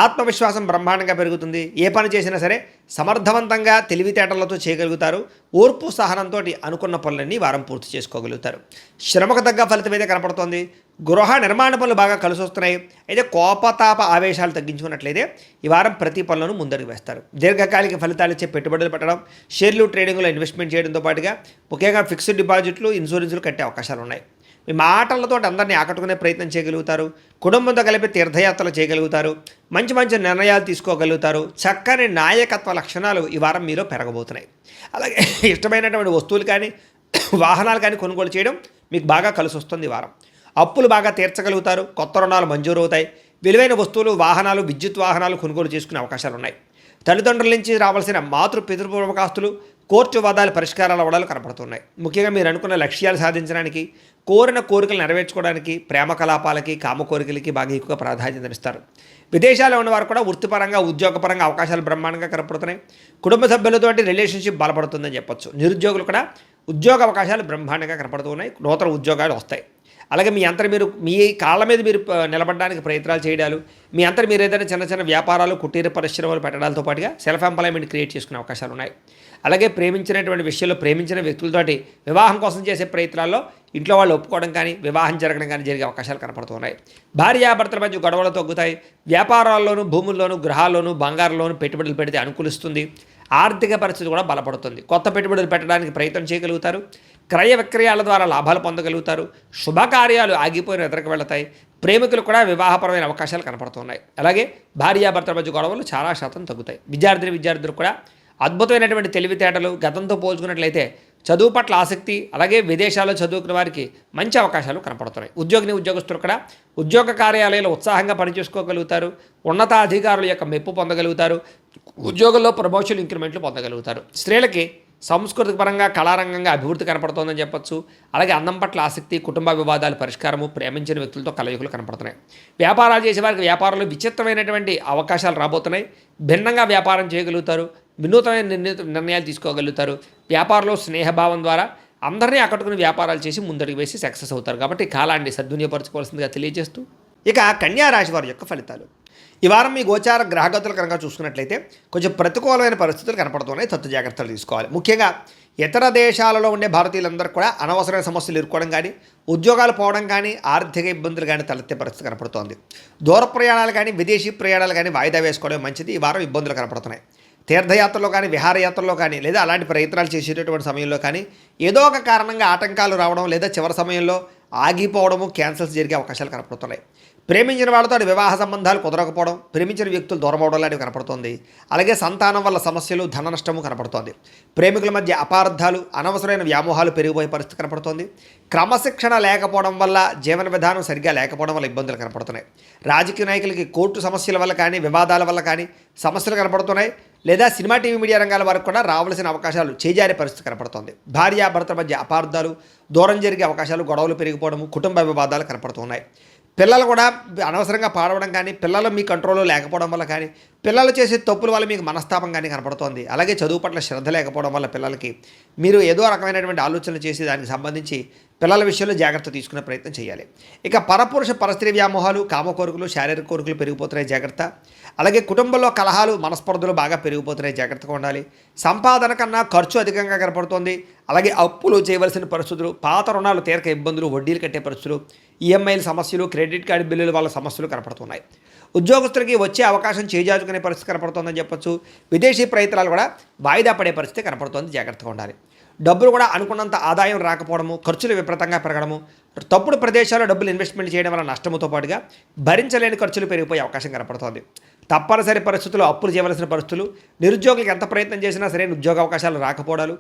ఆత్మవిశ్వాసం బ్రహ్మాండంగా పెరుగుతుంది. ఏ పని చేసినా సరే సమర్థవంతంగా, తెలివితేటలతో చేయగలుగుతారు. ఓర్పు సహనంతో అనుకున్న పనులన్నీ వారం పూర్తి చేసుకోగలుగుతారు. శ్రమకు తగ్గ ఫలితం అయితే కనపడుతోంది. గృహ నిర్మాణ పనులు బాగా కలిసి వస్తున్నాయి. అయితే కోపతాప ఆవేశాలు తగ్గించుకున్నట్లయితే ఈ వారం ప్రతి పనులను ముందడుగు వేస్తారు. దీర్ఘకాలిక ఫలితాలు ఇచ్చే పెట్టుబడులు పెట్టడం, షేర్లు, ట్రేడింగ్లో ఇన్వెస్ట్మెంట్ చేయడంతో పాటుగా ముఖ్యంగా ఫిక్స్డ్ డిపాజిట్లు, ఇన్సూరెన్సులు కట్టే అవకాశాలు ఉన్నాయి. మీ మాటలతో అందరినీ ఆకట్టుకునే ప్రయత్నం చేయగలుగుతారు. కుటుంబంతో కలిపి తీర్థయాత్రలు చేయగలుగుతారు. మంచి మంచి నిర్ణయాలు తీసుకోగలుగుతారు. చక్కని నాయకత్వ లక్షణాలు ఈ వారం మీలో పెరగబోతున్నాయి. అలాగే ఇష్టమైనటువంటి వస్తువులు కానీ వాహనాలు కానీ కొనుగోలు చేయడం మీకు బాగా కలిసి వస్తుంది ఈ వారం. అప్పులు బాగా తీర్చగలుగుతారు. కొత్త రుణాలు మంజూరు అవుతాయి. విలువైన వస్తువులు, వాహనాలు, విద్యుత్ వాహనాలు కొనుగోలు చేసుకునే అవకాశాలు ఉన్నాయి. తల్లిదండ్రుల నుంచి రావాల్సిన పితృపూర్వకాస్తులు, కోర్టు వాదాలు పరిష్కారాలు అవ్వడాలు కనపడుతున్నాయి. ముఖ్యంగా మీరు అనుకున్న లక్ష్యాలు సాధించడానికి, కోరిన కోరికలు నెరవేర్చుకోవడానికి, ప్రేమ కలాపాలకి, కామ కోరికలకి బాగా ఎక్కువగా ప్రాధాన్యతనిస్తారు. విదేశాల్లో ఉన్నవారు కూడా వృత్తిపరంగా, ఉద్యోగపరంగా అవకాశాలు బ్రహ్మాండంగా కనపడుతున్నాయి. కుటుంబ సభ్యులతో రిలేషన్షిప్ బలపడుతుందని చెప్పొచ్చు. నిరుద్యోగులు కూడా ఉద్యోగ అవకాశాలు బ్రహ్మాండంగా కనపడుతున్నాయి. నూతన ఉద్యోగాలు వస్తాయి. అలాగే మీ కాళ్ళ మీద మీరు నిలబడడానికి ప్రయత్నాలు చేయడాలు, మీ అంతటి మీరు ఏదైనా చిన్న చిన్న వ్యాపారాలు, కుటీర పరిశ్రమలు పెట్టడాలతో పాటుగా సెల్ఫ్ ఎంప్లాయ్మెంట్ క్రియేట్ చేసుకునే అవకాశాలు ఉన్నాయి. అలాగే ప్రేమించినటువంటి విషయంలో ప్రేమించిన వ్యక్తులతోటి వివాహం కోసం చేసే ప్రయత్నాల్లో ఇంట్లో వాళ్ళు ఒప్పుకోవడం కానీ, వివాహం జరగడం కానీ జరిగే అవకాశాలు కనపడుతున్నాయి. భార్యాభర్తల మధ్య గొడవలు తగ్గుతాయి. వ్యాపారాల్లోనూ, భూముల్లోనూ, గృహాల్లోనూ, బంగారంలోనూ పెట్టుబడులు పెడితే అనుకూలిస్తుంది. ఆర్థిక పరిస్థితి కూడా బలపడుతుంది. కొత్త పెట్టుబడులు పెట్టడానికి ప్రయత్నం చేయగలుగుతారు. క్రయ విక్రయాల ద్వారా లాభాలు పొందగలుగుతారు. శుభకార్యాలు ఆగిపోయిన ఎదురుకు వెళతాయి. ప్రేమికులు కూడా వివాహపరమైన అవకాశాలు కనపడుతున్నాయి. అలాగే భార్యాభర్తల మధ్య గొడవలు చాలా శాతం తగ్గుతాయి. విద్యార్థులు కూడా అద్భుతమైనటువంటి తెలివితేటలు, గతంతో పోల్చుకున్నట్లయితే చదువు పట్ల ఆసక్తి, అలాగే విదేశాల్లో చదువుకున్న వారికి మంచి అవకాశాలు కనపడుతున్నాయి. ఉద్యోగస్తులు కూడా ఉద్యోగ కార్యాలయాల్లో ఉత్సాహంగా పనిచేసుకోగలుగుతారు. ఉన్నతాధికారుల యొక్క మెప్పు పొందగలుగుతారు. ఉద్యోగంలో ప్రమోషన్, ఇంక్రిమెంట్లు పొందగలుగుతారు. స్త్రీలకి సాంస్కృతిక పరంగా, కళారంగంగా అభివృద్ధి కనపడుతోందని చెప్పొచ్చు. అలాగే అందం పట్ల ఆసక్తి, కుటుంబ వివాదాలు పరిష్కారము, ప్రేమించిన వ్యక్తులతో కలయికలు కనపడుతున్నాయి. వ్యాపారాలు చేసే వారికి వ్యాపారంలో విచిత్రమైనటువంటి అవకాశాలు రాబోతున్నాయి. భిన్నంగా వ్యాపారం చేయగలుగుతారు. వినూతమైన నిర్ణయాలు తీసుకోగలుగుతారు. వ్యాపారంలో స్నేహభావం ద్వారా అందరినీ ఆకట్టుకుని వ్యాపారాలు చేసి ముందడుగు వేసి సక్సెస్ అవుతారు. కాబట్టి కాలాన్ని సద్వినియోగపరచుకోవాల్సిందిగా తెలియజేస్తూ ఇక కన్యా రాశి వారి యొక్క ఫలితాలు. ఈ వారం మీ గోచార గ్రహగతులు కనుక చూసుకున్నట్లయితే కొంచెం ప్రతికూలమైన పరిస్థితులు కనపడుతున్నాయి. తత్తు జాగ్రత్తలు తీసుకోవాలి. ముఖ్యంగా ఇతర దేశాలలో ఉండే భారతీయులందరూ కూడా అనవసరమైన సమస్యలు ఎదుర్కోవడం కానీ, ఉద్యోగాలు పోవడం కానీ, ఆర్థిక ఇబ్బందులు కానీ తలెత్తే పరిస్థితి కనపడుతోంది. దూర ప్రయాణాలు కానీ, విదేశీ ప్రయాణాలు కానీ వాయిదా వేసుకోవడం మంచిది. ఈ వారం ఇబ్బందులు కనపడుతున్నాయి. తీర్థయాత్రలో కానీ, విహారయాత్రలో కానీ, లేదా అలాంటి ప్రయత్నాలు చేసేటటువంటి సమయంలో కానీ ఏదో ఒక కారణంగా ఆటంకాలు రావడం, లేదా చివరి సమయంలో ఆగిపోవడము, క్యాన్సల్స్ జరిగే అవకాశాలు కనపడుతున్నాయి. ప్రేమించిన వాళ్ళతో వివాహ సంబంధాలు కుదరకపోవడం, ప్రేమించిన వ్యక్తులు దూరం అవడం లాంటివి కనపడుతోంది. అలాగే సంతానం వల్ల సమస్యలు, ధన నష్టము కనపడుతోంది. ప్రేమికుల మధ్య అపార్థాలు, అనవసరమైన వ్యామోహాలు పెరిగిపోయే పరిస్థితి కనపడుతోంది. క్రమశిక్షణ లేకపోవడం వల్ల, జీవన విధానం సరిగ్గా లేకపోవడం వల్ల ఇబ్బందులు కనపడుతున్నాయి. రాజకీయ నాయకులకి కోర్టు సమస్యల వల్ల కానీ, వివాదాల వల్ల కానీ సమస్యలు కనపడుతున్నాయి. లేదా సినిమా, టీవీ, మీడియా రంగాల వారికి కూడా రావాల్సిన అవకాశాలు చేజారే పరిస్థితి కనపడుతోంది. భార్యాభర్తల మధ్య అపార్థాలు, దూరం జరిగే అవకాశాలు, గొడవలు పెరిగిపోవడము, కుటుంబ వివాదాలు కనపడుతున్నాయి. పిల్లలు కూడా అనవసరంగా పాడవడం కానీ, పిల్లలు మీ కంట్రోల్లో లేకపోవడం వల్ల కానీ, పిల్లలు చేసే తప్పుల వల్ల మీకు మనస్తాపం కానీ కనపడుతోంది. అలాగే చదువు పట్ల శ్రద్ధ లేకపోవడం వల్ల పిల్లలకి మీరు ఏదో రకమైనటువంటి ఆలోచనలు చేసి దానికి సంబంధించి పిల్లల విషయంలో జాగ్రత్త తీసుకునే ప్రయత్నం చేయాలి. ఇక పరపురుష పరస్త్రీ వ్యామోహాలు, కామ కోరికలు, శారీరక కోరికలు పెరిగిపోతున్నాయి, జాగ్రత్త. అలాగే కుటుంబంలో కలహాలు, మనస్పర్ధలు బాగా పెరిగిపోతున్నాయి, జాగ్రత్తగా ఉండాలి. సంపాదన కన్నా ఖర్చు అధికంగా కనపడుతోంది. అలాగే అప్పులు చేయవలసిన పరిస్థితులు, పాత రుణాలు తీరక ఇబ్బందులు, వడ్డీలు కట్టే పరిస్థితులు, ఈఎంఐల సమస్యలు, క్రెడిట్ కార్డు బిల్లుల వల్ల సమస్యలు కనపడుతున్నాయి. ఉద్యోగస్తులకి వచ్చే అవకాశం చేజార్చుకునే పరిస్థితి కనపడుతోందని చెప్పొచ్చు. విదేశీ ప్రయత్నాలు కూడా వాయిదా పడే పరిస్థితి కనపడుతోంది, జాగ్రత్తగా ఉండాలి. డబ్బులు కూడా అనుకున్నంత ఆదాయం రాకపోవడము, ఖర్చులు విపరీతంగా పెరగడము, తప్పుడు ప్రదేశాల్లో డబ్బులు ఇన్వెస్ట్మెంట్ చేయడం వల్ల నష్టముతో పాటుగా భరించలేని ఖర్చులు పెరిగిపోయే అవకాశం కనపడుతోంది. తప్పనిసరి పరిస్థితుల్లో అప్పులు చేయవలసిన పరిస్థితులు, నిరుద్యోగులకు ఎంత ప్రయత్నం చేసినా సరైన ఉద్యోగ అవకాశాలు రాకపోవడాలు,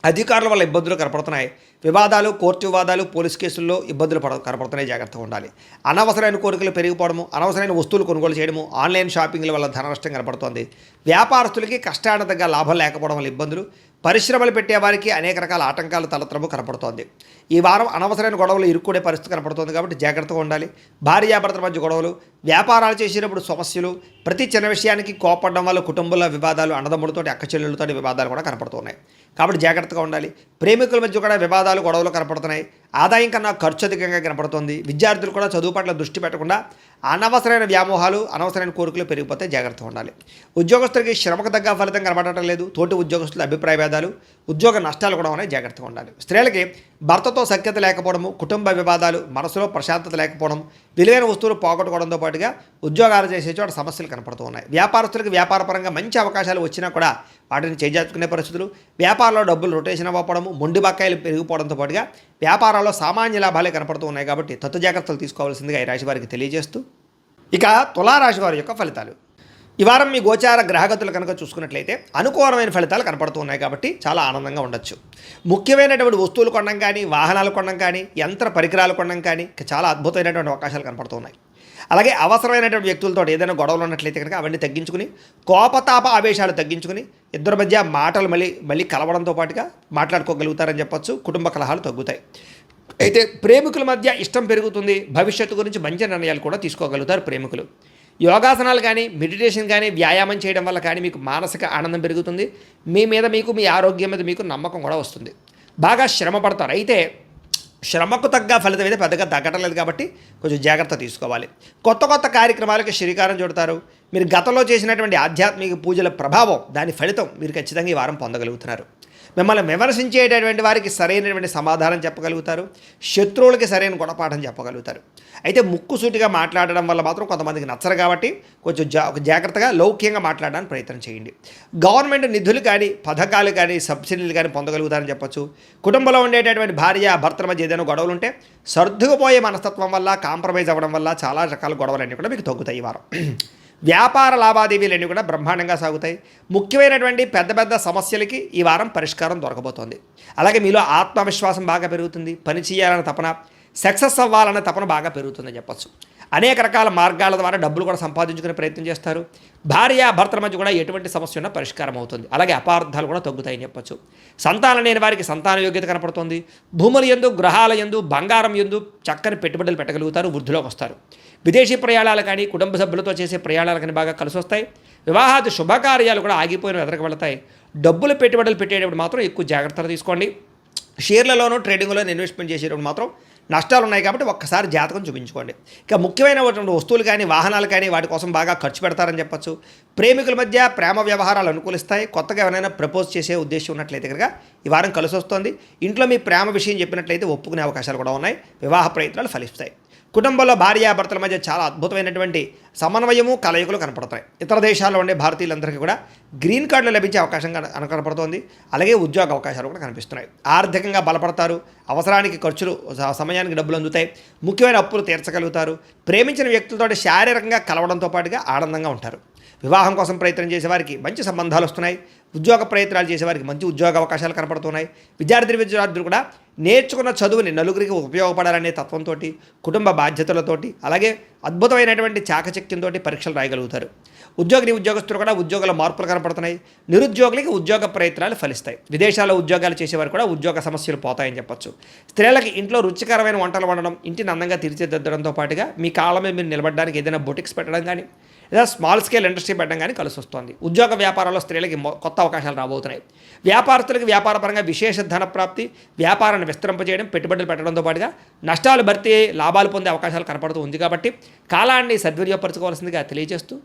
అధికారుల వల్ల ఇబ్బందులు కనపడుతున్నాయి. వివాదాలు, కోర్టు వివాదాలు, పోలీస్ కేసుల్లో ఇబ్బందులు కనపడుతున్నాయి, జాగ్రత్తగా ఉండాలి. అనవసరమైన కోరికలు పెరిగిపోవడము, అనవసరమైన వస్తువులు కొనుగోలు చేయడము, ఆన్లైన్ షాపింగ్ల వల్ల ధన నష్టం కనపడుతోంది. వ్యాపారస్తులకి కష్టానికి తగ్గ లాభం లేకపోవడం వల్ల ఇబ్బందులు, పరిశ్రమలు పెట్టేవారికి అనేక రకాల ఆటంకాలు తలత్రము కనపడుతోంది. ఈ వారం అనవసరమైన గొడవలు ఇరుక్కునే పరిస్థితి కనపడుతోంది, కాబట్టి జాగ్రత్తగా ఉండాలి. భార్యాభర్తల మధ్య గొడవలు, వ్యాపారాలు చేసేటప్పుడు సమస్యలు, ప్రతి చిన్న విషయానికి కోపడడం వల్ల కుటుంబంలో వివాదాలు, అన్నదమ్ములతో, అక్క చెల్లెలతో వివాదాలు కూడా కనపడుతున్నాయి, కాబట్టి జాగ్రత్తగా ఉండాలి. ప్రేమికుల మధ్య కూడా వివాదాలు, గొడవలు కనపడుతున్నాయి. ఆదాయం కన్నా ఖర్చు అధికంగా కనపడుతుంది. విద్యార్థులు కూడా చదువు పట్ల దృష్టి పెట్టకుండా అనవసరమైన వ్యామోహాలు, అనవసరమైన కోరికలు పెరిగిపోతే జాగ్రత్తగా ఉండాలి. ఉద్యోగస్తులకి శ్రమకు తగ్గ ఫలితం కనబడటం లేదు. తోటి ఉద్యోగస్తుల అభిప్రాయ భేదాలు, ఉద్యోగ నష్టాలు కూడా ఉన్నాయి, జాగ్రత్తగా ఉండాలి. స్త్రీలకి భర్తతో సఖ్యత లేకపోవడము, కుటుంబ వివాదాలు, మనసులో ప్రశాంతత లేకపోవడం, విలువైన వస్తువులు పోగొట్టుకోవడంతో పాటుగా ఉద్యోగాలు చేసే చోట సమస్యలు కనపడుతూ ఉన్నాయి. వ్యాపారస్తులకు వ్యాపారపరంగా మంచి అవకాశాలు వచ్చినా కూడా వాటిని చేజార్చుకునే పరిస్థితులు, వ్యాపారంలో డబ్బులు రొటేషన్ అవ్వడము, మొండి బకాయిలు పెరిగిపోవడంతో పాటుగా వ్యాపారాల్లో సామాన్య లాభాలే కనపడుతూ ఉన్నాయి. కాబట్టి తత్తు జాగ్రత్తలు తీసుకోవాల్సిందిగా ఈ రాశి వారికి తెలియజేస్తూ, ఇక తులారాశి వారి యొక్క ఫలితాలు. ఈ వారం మీ గోచార గ్రహగతులు కనుక చూసుకున్నట్లయితే అనుకూలమైన ఫలితాలు కనపడుతూ ఉన్నాయి. కాబట్టి చాలా ఆనందంగా ఉండొచ్చు. ముఖ్యమైనటువంటి వస్తువులు కొనడం కానీ, వాహనాలు కొనడం కానీ, యంత్ర పరికరాలు కొనడం కానీ చాలా అద్భుతమైనటువంటి అవకాశాలు కనపడుతూ ఉన్నాయి. అలాగే అవసరమైనటువంటి వ్యక్తులతో ఏదైనా గొడవలు ఉన్నట్లయితే కనుక అవన్నీ తగ్గించుకుని, కోపతాప ఆవేశాలు తగ్గించుకుని, ఇద్దరి మధ్య మాటలు మళ్ళీ కలవడంతో పాటుగా మాట్లాడుకోగలుగుతారని చెప్పొచ్చు. కుటుంబ కలహాలు తగ్గుతాయి. అయితే ప్రేమికుల మధ్య ఇష్టం పెరుగుతుంది. భవిష్యత్తు గురించి మంచి నిర్ణయాలు కూడా తీసుకోగలుగుతారు ప్రేమికులు. యోగాసనాలు కానీ, మెడిటేషన్ కానీ, వ్యాయామం చేయడం వల్ల కానీ మీకు మానసిక ఆనందం పెరుగుతుంది. మీ మీద మీకు, మీ ఆరోగ్యం మీద మీకు నమ్మకం కూడా వస్తుంది. బాగా శ్రమ పడతారు. అయితే శ్రమకు తగ్గ ఫలితం అయితే పెద్దగా తగ్గటం లేదు. కాబట్టి కొంచెం జాగ్రత్త తీసుకోవాలి. కొత్త కొత్త కార్యక్రమాలకు శ్రీకారం చుడతారు. మీరు గతంలో చేసినటువంటి ఆధ్యాత్మిక పూజల ప్రభావం, దాని ఫలితం మీరు ఖచ్చితంగా ఈ వారం పొందగలుగుతున్నారు. మిమ్మల్ని విమర్శించేటటువంటి వారికి సరైనటువంటి సమాధానం చెప్పగలుగుతారు. శత్రువులకి సరైన గుణపాఠం చెప్పగలుగుతారు. అయితే ముక్కుసూటిగా మాట్లాడడం వల్ల మాత్రం కొంతమందికి నచ్చరు. కాబట్టి కొంచెం జాగ్రత్తగా లౌక్యంగా మాట్లాడడానికి ప్రయత్నం చేయండి. గవర్నమెంట్ నిధులు కానీ, పథకాలు కానీ, సబ్సిడీలు కానీ పొందగలుగుతారని చెప్పొచ్చు. కుటుంబంలో ఉండేటటువంటి భార్య భర్తల మధ్య ఏదైనా గొడవలు ఉంటే సర్దుకుపోయే మనస్తత్వం వల్ల, కాంప్రమైజ్ అవ్వడం వల్ల చాలా రకాల గొడవలన్నీ కూడా మీకు తగ్గుతాయి ఈ వారం. వ్యాపార లావాదేవీలన్నీ కూడా బ్రహ్మాండంగా సాగుతాయి. ముఖ్యమైనటువంటి పెద్ద పెద్ద సమస్యలకి ఈ వారం పరిష్కారం దొరకబోతోంది. అలాగే మీలో ఆత్మవిశ్వాసం బాగా పెరుగుతుంది. పని చేయాలన్న తపన, సక్సెస్ అవ్వాలన్న తపన బాగా పెరుగుతుందని చెప్పచ్చు. అనేక రకాల మార్గాల ద్వారా డబ్బులు కూడా సంపాదించుకునే ప్రయత్నం చేస్తారు. భార్య భర్తల మధ్య కూడా ఎటువంటి సమస్య ఉన్నా పరిష్కారం అవుతుంది. అలాగే అపార్థాలు కూడా తగ్గుతాయని చెప్పచ్చు. సంతానం లేని వారికి సంతాన యోగ్యత కనపడుతుంది. భూముల యందు, గ్రహాల యందు, బంగారం యందు చక్కని పెట్టుబడులు పెట్టగలుగుతారు. వృద్ధిలోకి వస్తారు. విదేశీ ప్రయాణాలు కానీ, కుటుంబ సభ్యులతో చేసే ప్రయాణాలు కానీ బాగా కలిసి వస్తాయి. వివాహాది శుభకార్యాలు కూడా ఆగిపోయిన ఎదరకు వెళతాయి. డబ్బులు పెట్టుబడులు పెట్టేటప్పుడు మాత్రం ఎక్కువ జాగ్రత్తలు తీసుకోండి. షేర్లలోనూ, ట్రేడింగ్లోనూ ఇన్వెస్ట్మెంట్ చేసేటప్పుడు మాత్రం నష్టాలు ఉన్నాయి. కాబట్టి ఒక్కసారి జాతకం చూపించుకోండి. ఇక ముఖ్యమైనటువంటి వస్తువులు కానీ, వాహనాలు కానీ వాటి కోసం బాగా ఖర్చు పెడతారని చెప్పచ్చు. ప్రేమికుల మధ్య ప్రేమ వ్యవహారాలు అనుకూలిస్తాయి. కొత్తగా ఎవరైనా ప్రపోజ్ చేసే ఉద్దేశం ఉన్నట్లయితే కనుక ఈ వారం కలిసి వస్తుంది. ఇంట్లో మీ ప్రేమ విషయం చెప్పినట్లయితే ఒప్పుకునే అవకాశాలు కూడా ఉన్నాయి. వివాహ ప్రయత్నాలు ఫలిస్తాయి. కుటుంబంలో భార్యాభర్తల మధ్య చాలా అద్భుతమైనటువంటి సమన్వయము, కలయికలు కనపడతాయి. ఇతర దేశాల్లో ఉండే భారతీయులందరికీ కూడా గ్రీన్ కార్డులు లభించే అవకాశం కనపడుతోంది. అలాగే ఉద్యోగ అవకాశాలు కూడా కనిపిస్తున్నాయి. ఆర్థికంగా బలపడతారు. అవసరానికి ఖర్చులు, సమయానికి డబ్బులు అందుతాయి. ముఖ్యమైన అప్పులు తీర్చగలుగుతారు. ప్రేమించిన వ్యక్తులతో శారీరకంగా కలవడంతో పాటుగా ఆనందంగా ఉంటారు. వివాహం కోసం ప్రయత్నం చేసేవారికి మంచి సంబంధాలు వస్తున్నాయి. ఉద్యోగ ప్రయత్నాలు చేసేవారికి మంచి ఉద్యోగ అవకాశాలు కనపడుతున్నాయి. విద్యార్థులు కూడా నేర్చుకున్న చదువుని నలుగురికి ఉపయోగపడాలనే తత్వంతో, కుటుంబ బాధ్యతలతోటి, అలాగే అద్భుతమైనటువంటి చాకచక్యంతో పరీక్షలు రాయగలుగుతారు. ఉద్యోగస్తులు కూడా ఉద్యోగాల మార్పులు కనపడుతున్నాయి. నిరుద్యోగులకి ఉద్యోగ ప్రయత్నాలు ఫలిస్తాయి. విదేశాల్లో ఉద్యోగాలు చేసేవారు కూడా ఉద్యోగ సమస్యలు పోతాయని చెప్పొచ్చు. స్త్రీలకి ఇంట్లో రుచికరమైన వంటలు వండడం, ఇంటిని అందంగా తీర్చిదిద్దడంతో పాటుగా మీ కాళ్ళ మీద మీరు నిలబడడానికి ఏదైనా బొటిక్స్ పెట్టడం కానీ, లేదా స్మాల్ స్కేల్ ఇండస్ట్రీ పెట్టడం కానీ కలిసి వస్తుంది. ఉద్యోగ వ్యాపారాల్లో స్త్రీలకి కొత్త అవకాశాలు రాబోతున్నాయి. వ్యాపారస్తులకి వ్యాపారపరంగా విశేష ధన ప్రాప్తి, వ్యాపారాన్ని విస్తరింపజేయడం, పెట్టుబడులు పెట్టడంతో పాటుగా నష్టాలు భర్తీ, లాభాలు పొందే అవకాశాలు కనపడుతూ ఉంది. కాబట్టి కాలాన్ని సద్వినియోగపరచుకోవాల్సిందిగా తెలియజేస్తూ,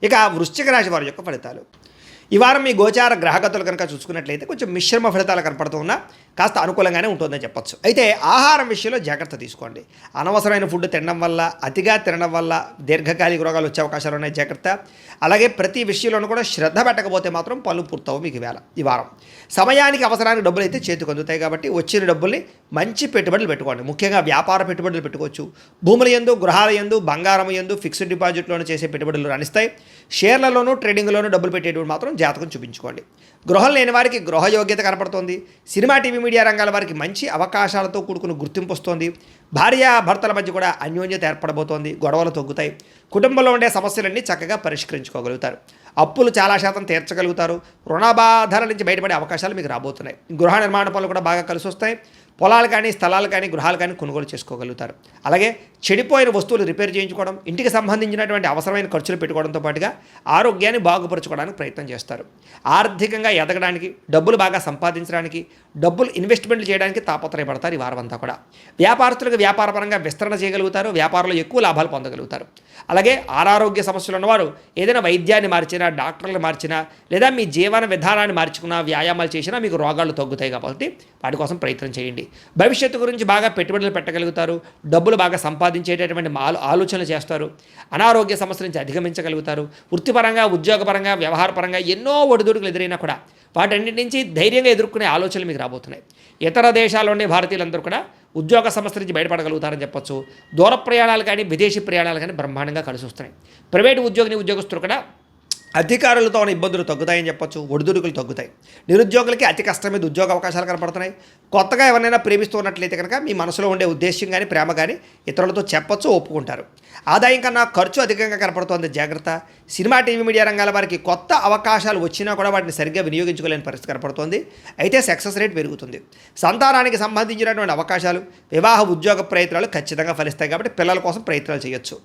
ఇక వృశ్చిక రాశి వారి యొక్క ఫలితాలు. ఈ వారం మీ గోచార గ్రహగతులు కనుక చూసుకున్నట్లయితే కొంచెం మిశ్రమ ఫలితాలు కనపడుతూ ఉన్నా కాస్త అనుకూలంగానే ఉంటుందని చెప్పొచ్చు. అయితే ఆహారం విషయంలో జాగ్రత్త తీసుకోండి. అనవసరమైన ఫుడ్ తినడం వల్ల, అతిగా తినడం వల్ల దీర్ఘకాలిక రోగాలు వచ్చే అవకాశాలు ఉన్నాయి. జాగ్రత్త. అలాగే ప్రతి విషయంలోనూ కూడా శ్రద్ధ పెట్టకపోతే మాత్రం పనులు పూర్తవు మీకు ఈ వారం. సమయానికి అవసరానికి డబ్బులు అయితే చేతికి అందుతాయి. కాబట్టి వచ్చిన డబ్బుల్ని మంచి పెట్టుబడులు పెట్టుకోండి. ముఖ్యంగా వ్యాపార పెట్టుబడులు పెట్టుకోవచ్చు. భూముల యందు, గృహాల యందు, బంగారం యందు, ఫిక్స్డ్ డిపాజిట్లోనూ చేసే పెట్టుబడులు రాణిస్తాయి. షేర్లలోనూ, ట్రేడింగ్లోనూ డబ్బులు పెట్టేటప్పుడు మాత్రం జాతకం చూపించుకోండి. గృహం లేని వారికి గృహ యోగ్యత కనపడుతోంది. సినిమా, టీవీ, మీడియా రంగాల వారికి మంచి అవకాశాలతో కూడుకున్న గుర్తింపు వస్తోంది. భార్యాభర్తల మధ్య కూడా అన్యోన్యత ఏర్పడబోతోంది. గొడవలు తగ్గుతాయి. కుటుంబంలో ఉండే సమస్యలన్నీ చక్కగా పరిష్కరించుకోగలుగుతారు. అప్పులు చాలా శాతం తీర్చగలుగుతారు. రుణబాధల నుంచి బయటపడే అవకాశాలు మీకు రాబోతున్నాయి. గృహ నిర్మాణ పనులు కూడా బాగా కలిసి వస్తాయి. పొలాలు కానీ, స్థలాలు కానీ, గృహాలు కానీ కొనుగోలు చేసుకోగలుగుతారు. అలాగే చెడిపోయిన వస్తువులు రిపేర్ చేయించుకోవడం, ఇంటికి సంబంధించినటువంటి అవసరమైన ఖర్చులు పెట్టుకోవడంతో పాటుగా ఆరోగ్యాన్ని బాగుపరచుకోవడానికి ప్రయత్నం చేస్తారు. ఆర్థికంగా ఎదగడానికి, డబ్బులు బాగా సంపాదించడానికి, డబ్బులు ఇన్వెస్ట్మెంట్లు చేయడానికి తాపత్రయపడతారు ఈ వారం అంతా కూడా. వ్యాపారస్తులకు వ్యాపారపరంగా విస్తరణ చేయగలుగుతారు. వ్యాపారంలో ఎక్కువ లాభాలు పొందగలుగుతారు. అలాగే అనారోగ్య సమస్యలు ఉన్నవారు ఏదైనా వైద్యాన్ని మార్చినా, డాక్టర్లు మార్చినా, లేదా మీ జీవన విధానాన్ని మార్చుకున్నా, వ్యాయామాలు చేసినా మీకు రోగాలు తగ్గుతాయి. కాబట్టి వాటి కోసం ప్రయత్నం చేయండి. భవిష్యత్తు గురించి బాగా పెట్టుబడులు పెట్టగలుగుతారు. డబ్బులు బాగా సంపాదించేటటువంటి ఆలోచనలు చేస్తారు. అనారోగ్య సమస్యల నుంచి అధిగమించగలుగుతారు. వృత్తిపరంగా, ఉద్యోగపరంగా, వ్యవహారపరంగా ఎన్నో ఒడిదుడుకులు ఎదురైనా కూడా వాటన్నిటి నుంచి ధైర్యంగా ఎదుర్కొనే ఆలోచనలు మీకు రాబోతున్నాయి. ఇతర దేశాల్లో ఉండే భారతీయులందరూ కూడా ఉద్యోగ సమస్య నుంచి బయటపడగలుగుతారని చెప్పొచ్చు. దూర ప్రయాణాలు కానీ, విదేశీ ప్రయాణాలు కానీ బ్రహ్మాండంగా కలిసి వస్తున్నాయి. ప్రైవేటు ఉద్యోగస్తులు కూడా అధికారులతో ఉన్న ఇబ్బందులు తగ్గుతాయని చెప్పొచ్చు. ఒడిదుడుకులు తగ్గుతాయి. నిరుద్యోగులకి అతి కష్టం మీద ఉద్యోగ అవకాశాలు కనపడుతున్నాయి. కొత్తగా ఎవరైనా ప్రేమిస్తూ ఉన్నట్లయితే కనుక మీ మనసులో ఉండే ఉద్దేశ్యం కానీ, ప్రేమ కానీ ఇతరులతో చెప్పొచ్చు, ఒప్పుకుంటారు. ఆదాయం కన్నా ఖర్చు అధికంగా కనపడుతోంది, జాగ్రత్త. సినిమా, టీవీ, మీడియా రంగాల వారికి కొత్త అవకాశాలు వచ్చినా కూడా వాటిని సరిగ్గా వినియోగించుకోలేని పరిస్థితి కనపడుతోంది. అయితే సక్సెస్ రేట్ పెరుగుతుంది. సంతానానికి సంబంధించినటువంటి అవకాశాలు, వివాహ, ఉద్యోగ ప్రయత్నాలు ఖచ్చితంగా ఫలిస్తాయి. కాబట్టి పిల్లల కోసం ప్రయత్నాలు చేయొచ్చు.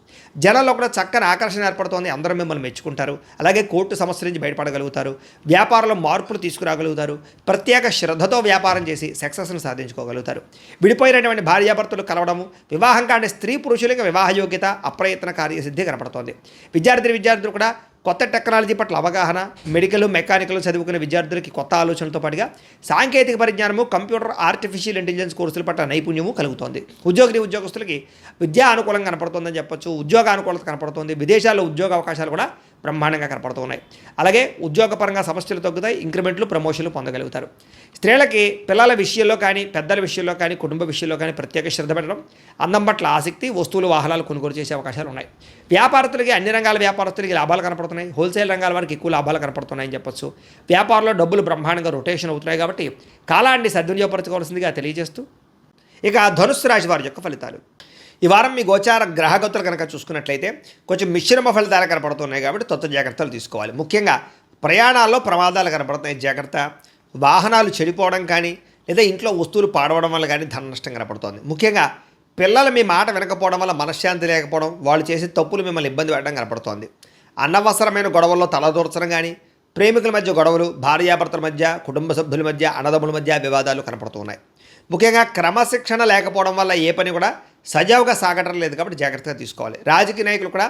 జనాల్లో కూడా చక్కని ఆకర్షణ ఏర్పడుతోంది. అందరూ మిమ్మల్ని మెచ్చుకుంటారు. అలాగే కోర్టు సమస్యల నుంచి బయటపడగలుగుతారు. వ్యాపారంలో మార్పులు తీసుకురాగలుగుతారు. ప్రత్యేక శ్రద్ధతో వ్యాపారం చేసి సక్సెస్ను సాధించుకోగలుగుతారు. విడిపోయినటువంటి భార్యాభర్తలు కలవడము, వివాహం కాని స్త్రీ పురుషులకు వివాహ యోగ్యత, అప్రయత్న కార్యసిద్ధి కనపడుతోంది. విద్యార్థులు కూడా కొత్త టెక్నాలజీ పట్ల అవగాహన, మెడికల్, మెకానికల్ చదువుకునే విద్యార్థులకి కొత్త ఆలోచనలతో పాటుగా సాంకేతిక పరిజ్ఞానము, కంప్యూటర్, ఆర్టిఫిషియల్ ఇంటెలిజెన్స్ కోర్సుల పట్ల నైపుణ్యము కలుగుతోంది. ఉద్యోగస్తులకి విద్యా అనుకూలంగా కనపడుతుందని చెప్పొచ్చు. ఉద్యోగ అనుకూలత కనపడుతుంది. విదేశాల్లో ఉద్యోగ అవకాశాలు కూడా బ్రహ్మాండంగా కనపడుతున్నాయి. అలాగే ఉద్యోగపరంగా సమస్యలు తగ్గుతాయి. ఇంక్రిమెంట్లు, ప్రమోషన్లు పొందగలుగుతారు. స్త్రీలకి పిల్లల విషయంలో కానీ, పెద్దల విషయంలో కానీ, కుటుంబ విషయంలో కానీ ప్రత్యేక శ్రద్ధ పెట్టడం, అందం పట్ల ఆసక్తి, వస్తువులు, వాహనాలు కొనుగోలు చేసే అవకాశాలు ఉన్నాయి. వ్యాపారస్తులకి, అన్ని రంగాల వ్యాపారస్తులకి లాభాలు కనపడుతున్నాయి. హోల్సేల్ రంగాల వారికి ఎక్కువ లాభాలు కనపడుతున్నాయని చెప్పొచ్చు. వ్యాపారంలో డబ్బులు బ్రహ్మాండంగా రొటేషన్ అవుతున్నాయి. కాబట్టి కాలాన్ని సద్వినియోగపరచుకోవాల్సిందిగా తెలియజేస్తూ ఇక ధనుస్సు రాశి వారి యొక్క ఫలితాలు. ఈ వారం మీ గోచార గ్రహగతులు కనుక చూసుకున్నట్లయితే కొంచెం మిశ్రమ ఫలితాలు కనపడుతున్నాయి. కాబట్టి తొత్త జాగ్రత్తలు తీసుకోవాలి. ముఖ్యంగా ప్రయాణాల్లో ప్రమాదాలు కనపడుతున్నాయి, జాగ్రత్త. వాహనాలు చెడిపోవడం కానీ, లేదా ఇంట్లో వస్తువులు పాడవడం వల్ల కానీ ధన నష్టం కనపడుతోంది. ముఖ్యంగా పిల్లలు మీ మాట వినకపోవడం వల్ల మనశ్శాంతి లేకపోవడం, వాళ్ళు చేసే తప్పులు మిమ్మల్ని ఇబ్బంది పెట్టడం కనపడుతోంది. అనవసరమైన గొడవల్లో తలదూర్చడం కానీ, ప్రేమికుల మధ్య గొడవలు, భార్యాభర్తల మధ్య, కుటుంబ సభ్యుల మధ్య, అన్నదమ్ముల మధ్య వివాదాలు కనపడుతున్నాయి. ముఖ్యంగా క్రమశిక్షణ లేకపోవడం వల్ల ఏ పని కూడా సజావుగా సాగటం లేదు. కాబట్టి జాగ్రత్తగా తీసుకోవాలి. రాజకీయ నాయకులు కూడా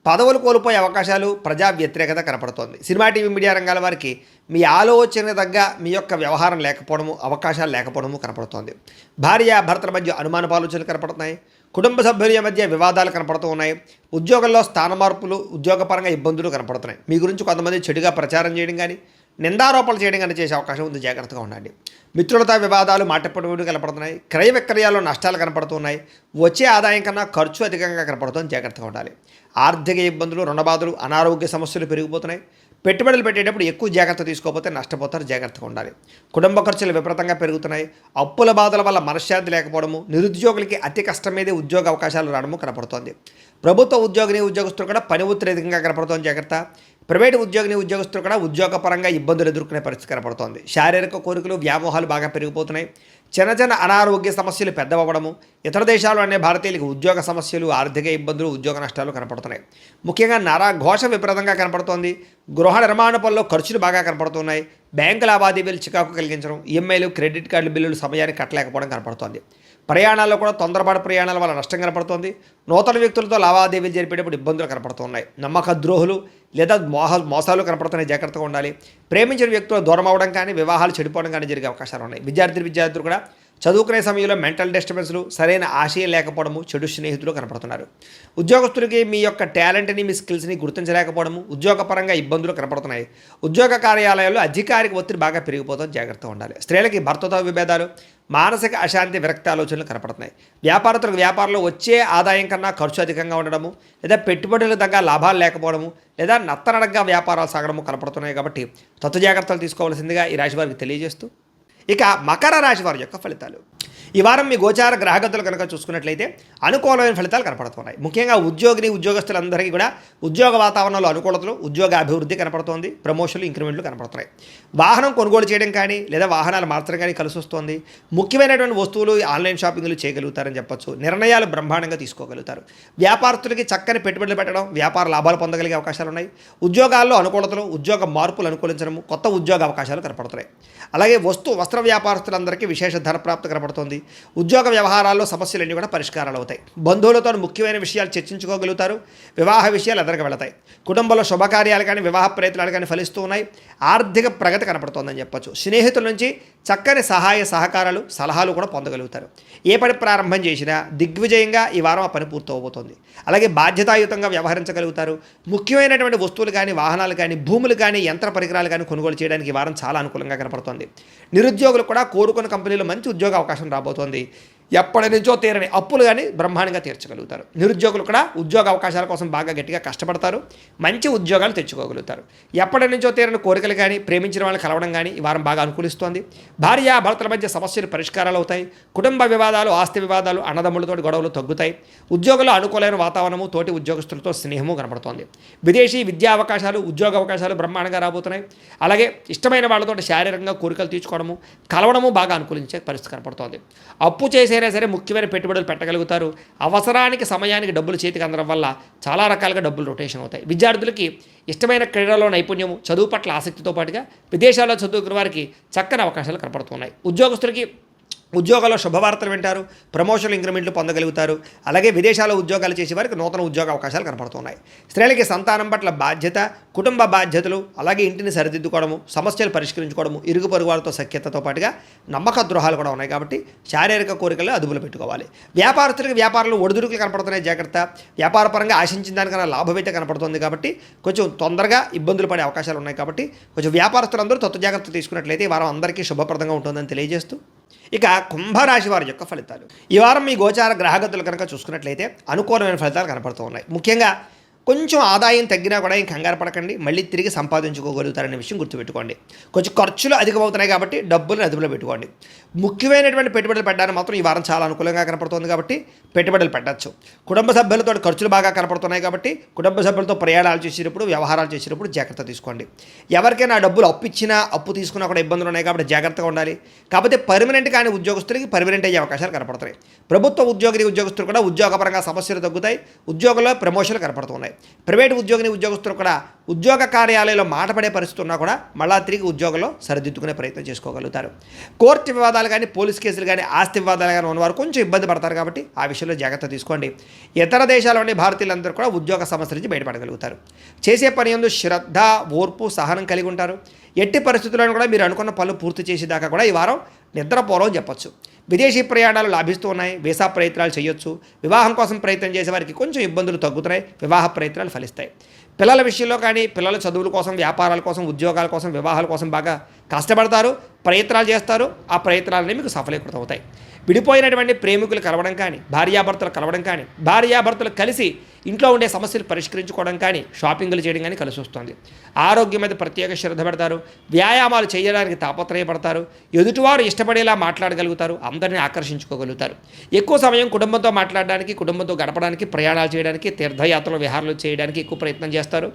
పదవులు కోల్పోయే అవకాశాలు, ప్రజా వ్యతిరేకత కనపడుతోంది. సినిమా, టీవీ, మీడియా రంగాల వారికి మీ ఆలోచన తగ్గ మీ యొక్క వ్యవహారం లేకపోవడము, అవకాశాలు లేకపోవడము కనపడుతోంది. భార్యాభర్తల మధ్య అనుమానపు ఆలోచనలు కనపడుతున్నాయి. కుటుంబ సభ్యుల మధ్య వివాదాలు కనపడుతూ ఉన్నాయి. ఉద్యోగంలో స్థాన మార్పులు, ఉద్యోగపరంగా ఇబ్బందులు కనపడుతున్నాయి. మీ గురించి కొంతమంది చెడుగా ప్రచారం చేయడం కానీ, నిందారోపణలు చేయడం కానీ చేసే అవకాశం ఉంది, జాగ్రత్తగా ఉండండి. మిత్రులతో వివాదాలు, మాటపడి కనపడుతున్నాయి. క్రయ విక్రయాల్లో నష్టాలు కనపడుతున్నాయి. వచ్చే ఆదాయం కన్నా ఖర్చు అధికంగా కనపడుతుంది, జాగ్రత్తగా ఉండాలి. ఆర్థిక ఇబ్బందులు, రుణబాధలు, అనారోగ్య సమస్యలు పెరిగిపోతున్నాయి. పెట్టుబడులు పెట్టేటప్పుడు ఎక్కువ జాగ్రత్త తీసుకోకపోతే నష్టపోతారు, జాగ్రత్తగా ఉండాలి. కుటుంబ ఖర్చులు విపరీతంగా పెరుగుతున్నాయి. అప్పుల బాధల వల్ల మనశ్శాంతి లేకపోవడము, నిరుద్యోగులకి అతి కష్టం మీదే ఉద్యోగ అవకాశాలు రావడము కనపడుతోంది. ప్రభుత్వ ఉద్యోగస్తులు కూడా పని ఒత్తిడి అధికంగా కనపడుతోంది, జాగ్రత్త. ప్రైవేటు ఉద్యోగస్తులు కూడా ఉద్యోగపరంగా ఇబ్బందులు ఎదుర్కొనే పరిస్థితి కనపడుతోంది. శారీరక కోరికలు, వ్యామోహాలు బాగా పెరిగిపోతున్నాయి. చిన్న అనారోగ్య సమస్యలు పెద్దవడము, ఇతర దేశాలు అనే భారతీయులకు ఉద్యోగ సమస్యలు, ఆర్థిక ఇబ్బందులు, ఉద్యోగ నష్టాలు కనపడుతున్నాయి. ముఖ్యంగా నరఘోష విపరీతంగా కనపడుతోంది. గృహ నిర్మాణ పనుల్లో ఖర్చులు బాగా కనపడుతున్నాయి. బ్యాంకు లావాదేవీలు చికాకు కలిగించడం, ఈఎంఐలు, క్రెడిట్ కార్డుల బిల్లులు సమయానికి కట్టలేకపోవడం కనపడుతోంది. ప్రయాణాల్లో కూడా తొందరపాటు ప్రయాణాల వల్ల నష్టం కనపడుతోంది. నూతన వ్యక్తులతో లావాదేవీలు జరిపేటప్పుడు ఇబ్బందులు కనపడుతున్నాయి. నమ్మక ద్రోహులు లేదా మోసాలు కనపడుతున్నాయి, జాగ్రత్తగా ఉండాలి. ప్రేమించిన వ్యక్తులు దూరం అవ్వడం కానీ, వివాహాలు చెడిపోవడం కానీ జరిగే అవకాశాలు ఉన్నాయి. విద్యార్థులు కూడా చదువుకునే సమయంలో మెంటల్ డిస్టర్బెన్స్లు, సరైన ఆశయం లేకపోవడము, చెడు స్నేహితులు కనపడుతున్నారు. ఉద్యోగస్తులకి మీ యొక్క టాలెంట్ని, మీ స్కిల్స్ని గుర్తించలేకపోవడము, ఉద్యోగపరంగా ఇబ్బందులు కనపడుతున్నాయి. ఉద్యోగ కార్యాలయాల్లో అధికారిక ఒత్తిడి బాగా పెరిగిపోతుంది, జాగ్రత్తగా ఉండాలి. స్త్రీలకి భర్తతో విభేదాలు, మానసిక అశాంతి, విరక్తి ఆలోచనలు కనపడుతున్నాయి. వ్యాపారస్తులకు వ్యాపారంలో వచ్చే ఆదాయం కన్నా ఖర్చు అధికంగా ఉండడము, లేదా పెట్టుబడులకు తగ్గ లాభాలు లేకపోవడము, లేదా నత్తనడగ్గా వ్యాపారాలు సాగడము కనపడుతున్నాయి. కాబట్టి తత్వ జాగ్రత్తలు తీసుకోవాల్సిందిగా ఈ రాశి వారికి తెలియజేస్తూ ఇక మకర రాశి వారి యొక్క ఫలితాలు. ఈ వారం మీ గోచార గ్రహగతులు కనుక చూసుకున్నట్లయితే అనుకూలమైన ఫలితాలు కనపడుతున్నాయి. ముఖ్యంగా ఉద్యోగస్తులందరికీ కూడా ఉద్యోగ వాతావరణంలో అనుకూలతలు, ఉద్యోగ అభివృద్ధి కనపడుతోంది. ప్రమోషన్లు, ఇంక్రిమెంట్లు కనపడుతున్నాయి. వాహనం కొనుగోలు చేయడం కానీ, లేదా వాహనాలు మార్చడం కానీ కలిసి వస్తుంది. ముఖ్యమైనటువంటి వస్తువులు ఆన్లైన్ షాపింగ్లు చేయగలుగుతారని చెప్పొచ్చు. నిర్ణయాలు బ్రహ్మాండంగా తీసుకోగలుగుతారు. వ్యాపారస్తులకి చక్కని పెట్టుబడులు పెట్టడం, వ్యాపార లాభాలు పొందగలిగే అవకాశాలు ఉన్నాయి. ఉద్యోగాల్లో అనుకూలతలు, ఉద్యోగ మార్పులు అనుకూలించడం, కొత్త ఉద్యోగ అవకాశాలు కనపడుతున్నాయి. అలాగే వస్త్ర వ్యాపారస్తులందరికీ విశేష ధన ప్రాప్తి కనపడుతుంది. ఉద్యోగ వ్యవహారాల్లో సమస్యలన్నీ కూడా పరిష్కారాలు అవుతాయి. బంధువులతో ముఖ్యమైన విషయాలు చర్చించుకోగలుగుతారు. వివాహ విషయాలు ఎదురుగా వెళతాయి. కుటుంబంలో శుభకార్యాలు కానీ, వివాహ ప్రయత్నాలు కానీ ఫలిస్తూ ఉన్నాయి. ఆర్థిక ప్రగతి కనపడుతోందని చెప్పొచ్చు. స్నేహితుల నుంచి చక్కని సహాయ సహకారాలు సలహాలు కూడా పొందగలుగుతారు. ఏ పని ప్రారంభం చేసినా దిగ్విజయంగా ఈ వారం ఆ పని పూర్తవబోతోంది. అలాగే బాధ్యతాయుతంగా వ్యవహరించగలుగుతారు. ముఖ్యమైనటువంటి వస్తువులు కానీ, వాహనాలు కానీ, భూములు కానీ, యంత్ర పరికరాలు కానీ కొనుగోలు చేయడానికి ఈ వారం చాలా అనుకూలంగా కనపడుతోంది. నిరుద్యోగులు కూడా కోరుకున్న కంపెనీలో మంచి ఉద్యోగ అవకాశం రాబోతోంది. ఎప్పటి నుంచో తీరని అప్పులు కానీ బ్రహ్మాండంగా తీర్చగలుగుతారు. నిరుద్యోగులు కూడా ఉద్యోగ అవకాశాల కోసం బాగా గట్టిగా కష్టపడతారు. మంచి ఉద్యోగాలు తెచ్చుకోగలుగుతారు. ఎప్పటి నుంచో తీరని కోరికలు కానీ, ప్రేమించిన వాళ్ళని కలవడం కానీ ఈ వారం బాగా అనుకూలిస్తోంది. భార్యాభర్తల మధ్య సమస్యలు పరిష్కారాలు అవుతాయి. కుటుంబ వివాదాలు, ఆస్తి వివాదాలు, అన్నదమ్ములతో గొడవలు తగ్గుతాయి. ఉద్యోగుల్లో అనుకూలమైన వాతావరణము, తోటి ఉద్యోగస్తులతో స్నేహము కనపడుతోంది. విదేశీ విద్యా అవకాశాలు, ఉద్యోగ అవకాశాలు బ్రహ్మాండంగా రాబోతున్నాయి. అలాగే ఇష్టమైన వాళ్ళతో శారీరకంగా కోరికలు తీర్చుకోవడము, కలవడము బాగా అనుకూలించే పరిస్థితి కనపడుతోంది. అప్పు చేసైనా సరే ముఖ్యమైన పెట్టుబడులు పెట్టగలుగుతారు. అవసరానికి సమయానికి డబ్బులు చేతికి అందడం వల్ల చాలా రకాలుగా డబ్బులు రొటేషన్ అవుతాయి. విద్యార్థులకి ఇష్టమైన క్రీడలో నైపుణ్యము, చదువు పట్ల ఆసక్తితో పాటుగా విదేశాల్లో చదువుకున్న వారికి చక్కని అవకాశాలు కనపడుతున్నాయి. ఉద్యోగస్తులకి ఉద్యోగాల్లో శుభవార్తలు వింటారు. ప్రమోషన్లు, ఇంక్రిమెంట్లు పొందగలుగుతారు. అలాగే విదేశాల్లో ఉద్యోగాలు చేసే వారికి నూతన ఉద్యోగ అవకాశాలు కనపడుతున్నాయి. స్త్రీలకి సంతానం పట్ల బాధ్యత, కుటుంబ బాధ్యతలు, అలాగే ఇంటిని సరిదిద్దుకోవడము, సమస్యలు పరిష్కరించుకోవడము, ఇరుగు పొరుగు వారితో సఖ్యతతో పాటుగా నమ్మక ద్రోహాలు కూడా ఉన్నాయి కాబట్టి శారీరక కోరికలు అదుపులో పెట్టుకోవాలి. వ్యాపారస్తులకి వ్యాపారంలో ఒడిదుడుకులు కనపడుతున్నాయి, జాగ్రత్త. వ్యాపార పరంగా ఆశించిన దానికన్నా లాభం అయితే కనపడుతుంది కాబట్టి కొంచెం తొందరగా ఇబ్బందులు పడే అవకాశాలు ఉన్నాయి కాబట్టి కొంచెం వ్యాపారస్తులందరూ తత్వ జాగ్రత్త తీసుకున్నట్లయితే ఈ వారం అందరికీ శుభప్రదంగా ఉంటుందని తెలియజేస్తూ, ఇక కుంభరాశి వారి యొక్క ఫలితాలు. ఈ వారం మీ గోచార గ్రహగతులు కనుక చూసుకున్నట్లయితే అనుకూలమైన ఫలితాలు కనపడుతూ ఉన్నాయి. ముఖ్యంగా కొంచెం ఆదాయం తగ్గినా కూడా ఏం కంగారు పడకండి, మళ్ళీ తిరిగి సంపాదించుకోగలుగుతారనే విషయం గుర్తుపెట్టుకోండి. కొంచెం ఖర్చులు అధికమవుతున్నాయి కాబట్టి డబ్బులను అదుపులో పెట్టుకోండి. ముఖ్యమైనటువంటి పెట్టుబడులు పెట్టడానికి మాత్రం ఈ వారం చాలా అనుకూలంగా కనపడుతుంది కాబట్టి పెట్టుబడులు పెట్టచ్చు. కుటుంబ సభ్యులతో ఖర్చులు బాగా కనపడుతున్నాయి కాబట్టి కుటుంబ సభ్యులతో ప్రయాణాలు చేసేటప్పుడు, వ్యవహారాలు చేసేటప్పుడు జాగ్రత్త తీసుకోండి. ఎవరికైనా డబ్బులు అప్పు ఇచ్చినా, అప్పు తీసుకున్నా కూడా ఇబ్బందులు ఉన్నాయి కాబట్టి జాగ్రత్తగా ఉండాలి. కాకపోతే పర్మనెంట్ కానీ ఉద్యోగస్తులకి పర్మనెంట్ అయ్యే అవకాశాలు కనపడుతున్నాయి. ప్రభుత్వ ఉద్యోగస్తులు కూడా ఉద్యోగపరంగా సమస్యలు తగ్గుతాయి. ఉద్యోగంలో ప్రమోషన్లు కనపడుతున్నాయి. ప్రైవేటు ఉద్యోగస్తులు కూడా ఉద్యోగ కార్యాలయంలో మాట పడే పరిస్థితి ఉన్నా కూడా మళ్ళా తిరిగి ఉద్యోగంలో సరిదిద్దుకునే ప్రయత్నం చేసుకోగలుగుతారు. కోర్టు వివాదాలు కానీ, పోలీస్ కేసులు కానీ, ఆస్తి వివాదాలు కానీ ఉన్నవారు కొంచెం ఇబ్బంది పడతారు కాబట్టి ఆ విషయంలో జాగ్రత్త తీసుకోండి. ఇతర దేశాల్లోని భారతీయులందరూ కూడా ఉద్యోగ సమస్యల నుంచి బయటపడగలుగుతారు. చేసే పని యందు శ్రద్ధ, ఓర్పు, సహనం కలిగి ఉంటారు. ఎట్టి పరిస్థితుల్లోనూ కూడా మీరు అనుకున్న పనులు పూర్తి చేసేదాకా కూడా ఈ వారం నిద్రపోరో చెప్పచ్చు. విదేశీ ప్రయాణాలు లాభిస్తూ ఉన్నాయి. వీసా ప్రయత్నాలు చేయొచ్చు. వివాహం కోసం ప్రయత్నం చేసే వారికి కొంచెం ఇబ్బందులు తగ్గుతున్నాయి. వివాహ ప్రయత్నాలు ఫలిస్తాయి. పిల్లల విషయంలో కానీ, పిల్లల చదువుల కోసం, వ్యాపారాల కోసం, ఉద్యోగాల కోసం, వివాహాల కోసం బాగా కష్టపడతారు, ప్రయత్నాలు చేస్తారు. ఆ ప్రయత్నాలన్నీ మీకు సఫలీకృతం అవుతాయి. విడిపోయినటువంటి ప్రేమికులు కలవడం కానీ, భార్యాభర్తలు కలవడం కానీ, భార్యాభర్తలు కలిసి ఇంట్లో ఉండే సమస్యలు పరిష్కరించుకోవడం కానీ, షాపింగ్లు చేయడం కానీ కలిసి వస్తుంది. ఆరోగ్యం మీద ప్రత్యేక శ్రద్ధ పెడతారు. వ్యాయామాలు చేయడానికి తాపత్రయపడతారు. ఎదుటివారు ఇష్టపడేలా మాట్లాడగలుగుతారు. అందరినీ ఆకర్షించుకోగలుగుతారు. ఎక్కువ సమయం కుటుంబంతో మాట్లాడడానికి, కుటుంబంతో గడపడానికి, ప్రయాణాలు చేయడానికి, తీర్థయాత్రలు, విహారాలు చేయడానికి ఎక్కువ ప్రయత్నం చేస్తారు.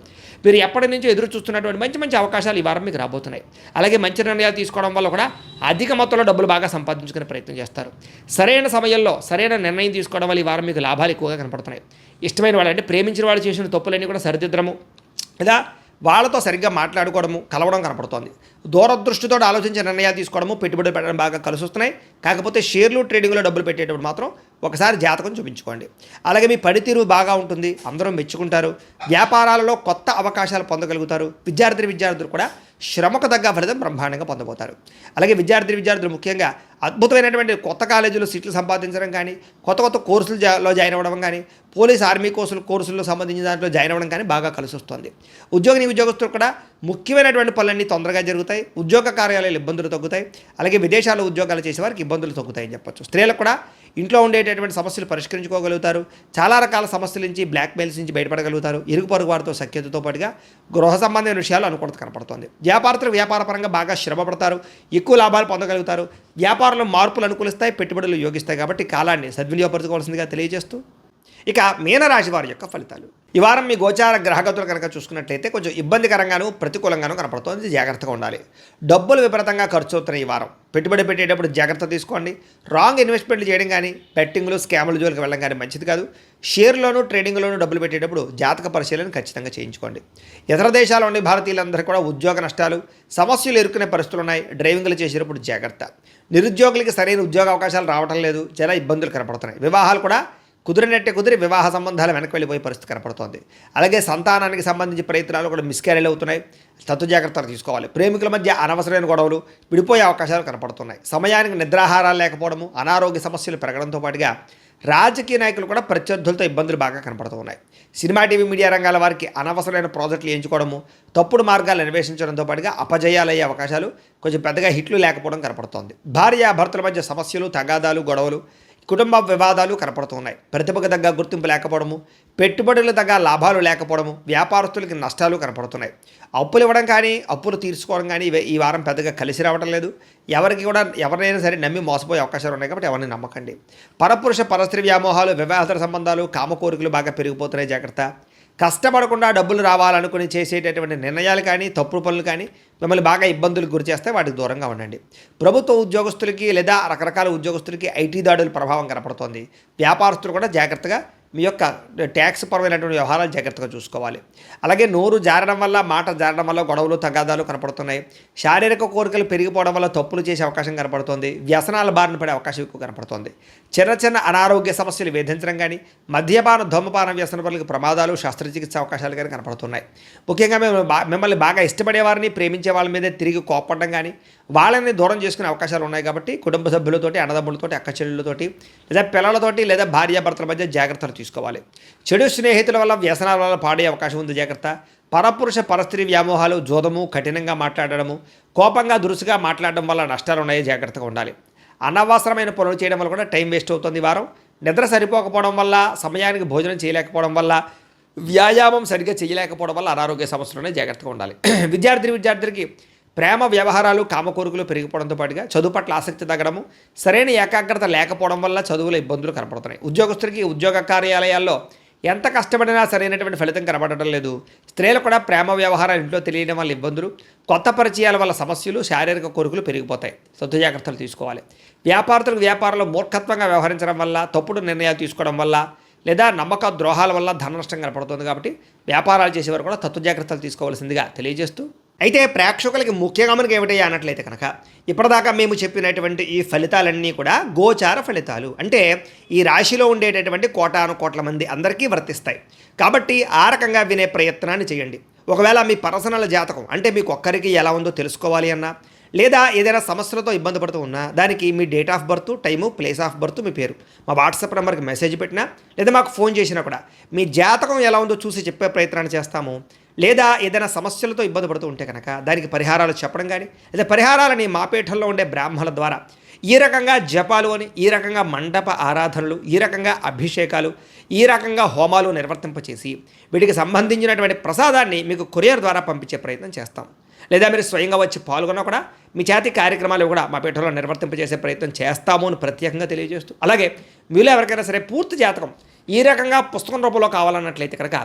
మీరు ఎప్పటి నుంచో ఎదురు చూస్తున్నటువంటి మంచి మంచి అవకాశాలు ఈ వారం మీకు రాబోతున్నాయి. అలాగే మంచి నిర్ణయాలు తీసుకోవడం వల్ల కూడా అధిక మొత్తంలో డబ్బులు బాగా సంపాదించుకునే ప్రయత్నం చేస్తారు. సరైన సమయంలో సరైన నిర్ణయం తీసుకోవడం వల్ల ఈ వారం మీకు లాభాలు ఎక్కువగా కనపడుతున్నాయి. ఇష్టమైన వాళ్ళు అంటే ప్రేమించిన వాళ్ళు చేసిన తప్పులన్నీ కూడా సరిదిద్దడము, లేదా వాళ్ళతో సరిగ్గా మాట్లాడుకోవడము, కలవడం కనపడుతోంది. దూరదృష్టితో ఆలోచించే నిర్ణయాలు తీసుకోవడము, పెట్టుబడులు పెట్టడం బాగా కలిసి వస్తున్నాయి. కాకపోతే షేర్లు, ట్రేడింగ్లో డబ్బులు పెట్టేటప్పుడు మాత్రం ఒకసారి జాతకం చూపించుకోండి. అలాగే మీ పనితీరు బాగా ఉంటుంది, అందరూ మెచ్చుకుంటారు. వ్యాపారాలలో కొత్త అవకాశాలు పొందగలుగుతారు. విద్యార్థులు కూడా శ్రమకు తగ్గ ఫలితం బ్రహ్మాండంగా పొందబోతారు. అలాగే విద్యార్థులు ముఖ్యంగా అద్భుతమైనటువంటి కొత్త కాలేజీలో సీట్లు సంపాదించడం కానీ, కొత్త కోర్సులలో జాయిన్ అవ్వడం కానీ, పోలీస్, ఆర్మీ కోర్సుల్లో సంబంధించిన దాంట్లో జాయిన్ అవ్వడం కానీ బాగా కలిసి వస్తుంది. ఉద్యోగస్తులు కూడా ముఖ్యమైనటువంటి పనులన్నీ తొందరగా జరుగుతాయి. ఉద్యోగ కార్యాలయాలు ఇబ్బందులు తగ్గుతాయి. అలాగే విదేశాల్లో ఉద్యోగాలు చేసేవారికి ఇబ్బందులు తగ్గుతాయని చెప్పొచ్చు. స్త్రీలకు కూడా ఇంట్లో ఉండేటటువంటి సమస్యలు పరిష్కరించుకోగలుగుతారు. చాలా రకాల సమస్యల నుంచి, బ్లాక్మెయిల్స్ నుంచి బయటపడగలుగుతారు. ఇరుగు పొరుగు వారితో సఖ్యతతో పాటుగా గృహ సంబంధమైన విషయాలు అనుకూలత కనపడుతుంది. వ్యాపారపరంగా బాగా శ్రమ పడతారు. ఎక్కువ లాభాలు పొందగలుగుతారు. వ్యాపారంలో మార్పులు అనుకూలిస్తాయి, పెట్టుబడులు యోగిస్తాయి కాబట్టి కాలాన్ని సద్వినియోగపరచుకోవాల్సిందిగా తెలియజేస్తూ, ఇక మీనరాశి వారి యొక్క ఫలితాలు. ఈ వారం మీ గోచార గ్రహగతులు కనుక చూసుకున్నట్లయితే కొంచెం ఇబ్బందికరంగాను, ప్రతికూలంగాను కనపడుతుంది. జాగ్రత్తగా ఉండాలి. డబ్బులు విపరీతంగా ఖర్చు అవుతున్నాయి. ఈ వారం పెట్టుబడి పెట్టేటప్పుడు జాగ్రత్త తీసుకోండి. రాంగ్ ఇన్వెస్ట్మెంట్లు చేయడం కానీ, బెట్టింగ్లు, స్కాములు జోలికి వెళ్ళడం కానీ మంచిది కాదు. షేర్లోను, ట్రేడింగ్లోనూ డబ్బులు పెట్టేటప్పుడు జాతక పరిశీలన ఖచ్చితంగా చేయించుకోండి. ఇతర దేశాల్లోని భారతీయులందరూ కూడా ఉద్యోగ నష్టాలు, సమస్యలు ఎదుర్కొనే పరిస్థితులు ఉన్నాయి. డ్రైవింగ్లు చేసేటప్పుడు జాగ్రత్త. నిరుద్యోగులకి సరైన ఉద్యోగ అవకాశాలు రావడం లేదు, చాలా ఇబ్బందులు కనపడుతున్నాయి. వివాహాలు కూడా కుదిరినట్టే కుదిరి వివాహ సంబంధాలు వెనక్కి వెళ్ళిపోయే పరిస్థితి కనపడుతోంది. అలాగే సంతానానికి సంబంధించి ప్రయత్నాలు కూడా మిస్క్యారేజ్ అవుతున్నాయి. తత్తు జాగ్రత్తలు తీసుకోవాలి. ప్రేమికుల మధ్య అనవసరమైన గొడవలు విడిపోయే అవకాశాలు కనపడుతున్నాయి. సమయానికి నిద్రాహారాలు లేకపోవడము, అనారోగ్య సమస్యలు పెరగడంతో పాటుగా రాజకీయ నాయకులు కూడా ప్రత్యర్థులతో ఇబ్బందులు బాగా కనపడుతూ ఉన్నాయి. సినిమా, టీవీ, మీడియా రంగాల వారికి అనవసరమైన ప్రాజెక్టులు ఎంచుకోవడము, తప్పుడు మార్గాలు అన్వేషించడంతో పాటుగా అపజయాలయ్యే అవకాశాలు, కొంచెం పెద్దగా హిట్లు లేకపోవడం కనపడుతోంది. భార్యాభర్తల మధ్య సమస్యలు, తగాదాలు, గొడవలు, కుటుంబ వివాదాలు కనపడుతున్నాయి. ప్రతిభకు తగ్గ గుర్తింపు లేకపోవడము, పెట్టుబడులు తగ్గ లాభాలు లేకపోవడము, వ్యాపారస్తులకి నష్టాలు కనపడుతున్నాయి. అప్పులు ఇవ్వడం కానీ అప్పులు తీర్చుకోవడం కానీ ఈ వారం పెద్దగా కలిసి రావడం లేదు. ఎవరినైనా సరే నమ్మి మోసపోయే అవకాశాలు ఉన్నాయి కాబట్టి ఎవరిని నమ్మకండి. పరపురుష పరస్త్రీ వ్యామోహాలు, వివాహేతర సంబంధాలు, కామకోరికలు బాగా పెరిగిపోతున్నాయి. జాగ్రత్త. కష్టపడకుండా డబ్బులు రావాలనుకుని చేసేటటువంటి నిర్ణయాలు కానీ తప్పుడు పనులు కానీ మిమ్మల్ని బాగా ఇబ్బందులకు గురి చేస్తే వాటికి దూరంగా ఉండండి. ప్రభుత్వ ఉద్యోగస్తులకి లేదా రకరకాల ఉద్యోగస్తులకి ఐటీ దాడుల ప్రభావం కనపడుతోంది. వ్యాపారస్తులు కూడా జాగ్రత్తగా మీ యొక్క ట్యాక్స్ పరమైనటువంటి వ్యవహారాలు జాగ్రత్తగా చూసుకోవాలి. అలాగే నోరు జారడం వల్ల, మాట జారడం వల్ల గొడవలు, తగాదాలు కనపడుతున్నాయి. శారీరక కోరికలు పెరిగిపోవడం వల్ల తప్పులు చేసే అవకాశం కనపడుతుంది. వ్యసనాల బారిన పడే అవకాశం ఎక్కువ కనపడుతుంది. చిన్న అనారోగ్య సమస్యలు వేధించడం కానీ, మద్యపాన, ధూమపాన వ్యసన పనులకు ప్రమాదాలు, శస్త్రచికిత్స అవకాశాలు కానీ కనపడుతున్నాయి. ముఖ్యంగా మిమ్మల్ని బాగా ఇష్టపడే వారిని, ప్రేమించే వాళ్ళ మీద తిరిగి కోప్పడడం కానీ, వాళ్ళని దూరం చేసుకునే అవకాశాలు ఉన్నాయి. కాబట్టి కుటుంబ సభ్యులతోటి, అన్నదమ్ములతోటి, అక్క చెల్లెళ్ళతోటి, లేదా పిల్లలతోటి, లేదా భార్యాభర్తల మధ్య జాగ్రత్తలు తీసుకోవాలి. చెడు స్నేహితుల వల్ల, వ్యసనాల వల్ల పాడే అవకాశం ఉంది. జాగ్రత్త. పరపురుష పరస్త్రీ వ్యామోహాలు, జోదము, కఠినంగా మాట్లాడడము, కోపంగా దురుసుగా మాట్లాడడం వల్ల నష్టాలు ఉన్నాయి. జాగ్రత్తగా ఉండాలి. అనవసరమైన పనులు చేయడం వల్ల కూడా టైం వేస్ట్ అవుతుంది. వారం నిద్ర సరిపోకపోవడం వల్ల, సమయానికి భోజనం చేయలేకపోవడం వల్ల, వ్యాయామం సరిగ్గా చేయలేకపోవడం వల్ల అనారోగ్య సమస్యలు జాగ్రత్తగా ఉండాలి. విద్యార్థులకి ప్రేమ వ్యవహారాలు, కామకోరికలు పెరిగిపోవడంతో పాటుగా చదువు పట్ల ఆసక్తి తగ్గడము, సరైన ఏకాగ్రత లేకపోవడం వల్ల చదువులో ఇబ్బందులు కనపడుతున్నాయి. ఉద్యోగస్తులకి ఉద్యోగ కార్యాలయాల్లో ఎంత కష్టపడినా సరైనటువంటి ఫలితం కనబడటం లేదు. స్త్రీలు కూడా ప్రేమ వ్యవహారాలు ఇంట్లో తెలియడం వల్ల ఇబ్బందులు, కొత్త పరిచయాల వల్ల సమస్యలు, శారీరక కోరికలు పెరిగిపోతాయి. సొంత జాగ్రత్తలు తీసుకోవాలి. వ్యాపారంలో మూర్ఖత్వంగా వ్యవహరించడం వల్ల, తప్పుడు నిర్ణయాలు తీసుకోవడం వల్ల, లేదా నమ్మక ద్రోహాల వల్ల ధన నష్టం కనపడుతుంది. కాబట్టి వ్యాపారాలు చేసేవారు కూడా తత్వ జాగ్రత్తలు తీసుకోవాల్సిందిగా తెలియజేస్తూ, అయితే ప్రేక్షకులకి ముఖ్యంగా మనకి ఏమిటయ్యా అన్నట్లయితే కనుక, ఇప్పటిదాకా మేము చెప్పినటువంటి ఈ ఫలితాలన్నీ కూడా గోచార ఫలితాలు. అంటే ఈ రాశిలో ఉండేటటువంటి కోటాను కోట్ల మంది అందరికీ వర్తిస్తాయి. కాబట్టి ఆ రకంగా వినే ప్రయత్నాన్ని చేయండి. ఒకవేళ మీ పర్సనల్ జాతకం అంటే మీకు ఒక్కరికి ఎలా ఉందో తెలుసుకోవాలి అన్నా, లేదా ఏదైనా సమస్యలతో ఇబ్బంది పడుతూ ఉన్నా, దానికి మీ date of birth, time, place of birth, మీ పేరు మా వాట్సాప్ నెంబర్కి మెసేజ్ పెట్టినా, లేదా మాకు ఫోన్ చేసినా కూడా మీ జాతకం ఎలా ఉందో చూసి చెప్పే ప్రయత్నాన్ని చేస్తాము. లేదా ఏదైనా సమస్యలతో ఇబ్బంది పడుతూ ఉంటే కనుక దానికి పరిహారాలు చెప్పడం కానీ, లేదా పరిహారాలని మా పీఠంలో ఉండే బ్రాహ్మణుల ద్వారా ఈ రకంగా జపాలు అని, ఈ రకంగా మండప ఆరాధనలు, ఈ రకంగా అభిషేకాలు, ఈ రకంగా హోమాలు నిర్వర్తింపచేసి వీటికి సంబంధించినటువంటి ప్రసాదాన్ని మీకు కొరియర్ ద్వారా పంపించే ప్రయత్నం చేస్తాం. లేదా మీరు స్వయంగా వచ్చి పాల్గొన్నా కూడా మీ చేతి కార్యక్రమాలు కూడా మా పీఠంలో నిర్వర్తింపజేసే ప్రయత్నం చేస్తాము అని ప్రత్యేకంగా తెలియజేస్తూ, అలాగే మీలో ఎవరికైనా సరే పూర్తి జాతకం ఈ రకంగా పుస్తకం రూపంలో కావాలన్నట్లయితే కనుక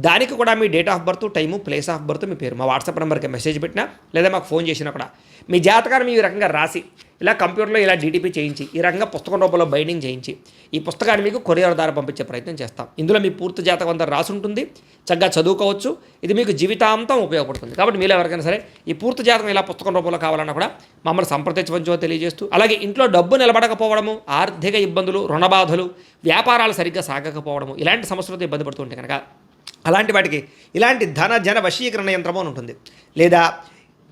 దానికి కూడా మీ date of birth, time, place of birth, మీ పేరు మా వాట్సాప్ నెంబర్కి మెసేజ్ పెట్టినా, లేదా మాకు ఫోన్ చేసినా కూడా మీ జాతకాన్ని ఈ రకంగా రాసి ఇలా కంప్యూటర్లో ఇలా డీటీపీ చేయించి ఈ రకంగా పుస్తకం రూపంలో బైండింగ్ చేయించి ఈ పుస్తకాన్ని మీకు కొరియర్ ద్వారా పంపించే ప్రయత్నం చేస్తాం. ఇందులో మీ పూర్తి జాతకం అంతా రాసి ఉంటుంది. చక్కగా చదువుకోవచ్చు. ఇది మీకు జీవితాంతం ఉపయోగపడుతుంది. కాబట్టి మీలో ఎవరికైనా సరే ఈ పూర్తి జాతకం ఇలా పుస్తకం రూపంలో కావాలన్నా కూడా మమ్మల్ని సంప్రదించవచ్చో తెలియజేస్తూ, అలాగే ఇంట్లో డబ్బు నిలబడకపోవడము, ఆర్థిక ఇబ్బందులు, రుణబాధలు, వ్యాపారాలు సరిగ్గా సాగకపోవడము, ఇలాంటి సమస్యలతో ఇబ్బంది పడుతుంటే కనుక అలాంటి వాటికి ఇలాంటి ధన జన వశీకరణ యంత్రము అని ఉంటుంది. లేదా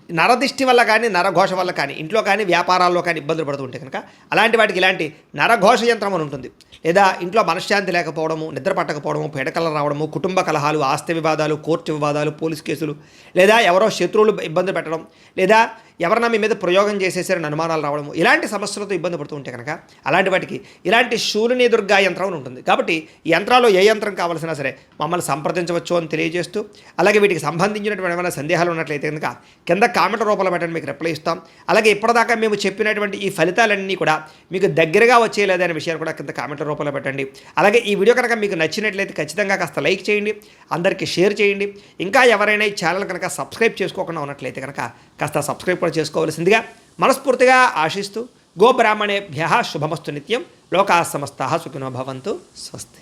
నరదిష్టి వల్ల కానీ, నరఘోష వల్ల కానీ, ఇంట్లో కానీ వ్యాపారాల్లో కానీ ఇబ్బందులు పడుతుంటే కనుక అలాంటి వాటికి ఇలాంటి నరఘోష యంత్రం అని ఉంటుంది. లేదా ఇంట్లో మనశ్శాంతి లేకపోవడము, నిద్ర పట్టకపోవడము, పీడకలు రావడము, కుటుంబ కలహాలు, ఆస్తి వివాదాలు, కోర్టు వివాదాలు, పోలీస్ కేసులు, లేదా ఎవరో శత్రువులు ఇబ్బంది పెట్టడం, లేదా ఎవరన్నా మీ మీద ప్రయోగం చేసేసారని అనుమానాలు రావడము, ఇలాంటి సమస్యలతో ఇబ్బంది పడుతూ ఉంటే కనుక అలాంటి వాటికి ఇలాంటి శూలిని దుర్గా యంత్రం అని ఉంటుంది. కాబట్టి ఈ యంత్రాల్లో ఏ యంత్రం కావాల్సినా సరే మమ్మల్ని సంప్రదించవచ్చు అని తెలియజేస్తూ, అలాగే వీటికి సంబంధించినటువంటి ఏమైనా సందేహాలు ఉన్నట్లయితే కనుక కింద కామెంట్ రూపంలో పెట్టండి, మీకు రిప్లై ఇస్తాం. అలాగే ఇప్పటిదాకా మేము చెప్పినటువంటి ఈ ఫలితాలన్నీ కూడా మీకు దగ్గరగా వచ్చేలేదనే విషయాన్ని కూడా కింద కామెంట్ రూపంలో పెట్టండి. అలాగే ఈ వీడియో కనుక మీకు నచ్చినట్లయితే ఖచ్చితంగా కాస్త లైక్ చేయండి, అందరికీ షేర్ చేయండి. ఇంకా ఎవరైనా ఈ ఛానల్ కనుక సబ్స్క్రైబ్ చేసుకోకుండా ఉన్నట్లయితే కనుక కాస్త సబ్స్క్రైబ్ చేసుకోవలసిందిగా మనస్ఫూర్తిగా ఆశిస్తూ, గోబ్రాహ్మణేభ్యః శుభమస్తు నిత్యం, లోకాః సమస్తాః సుఖినో భవంతు. స్వస్తి.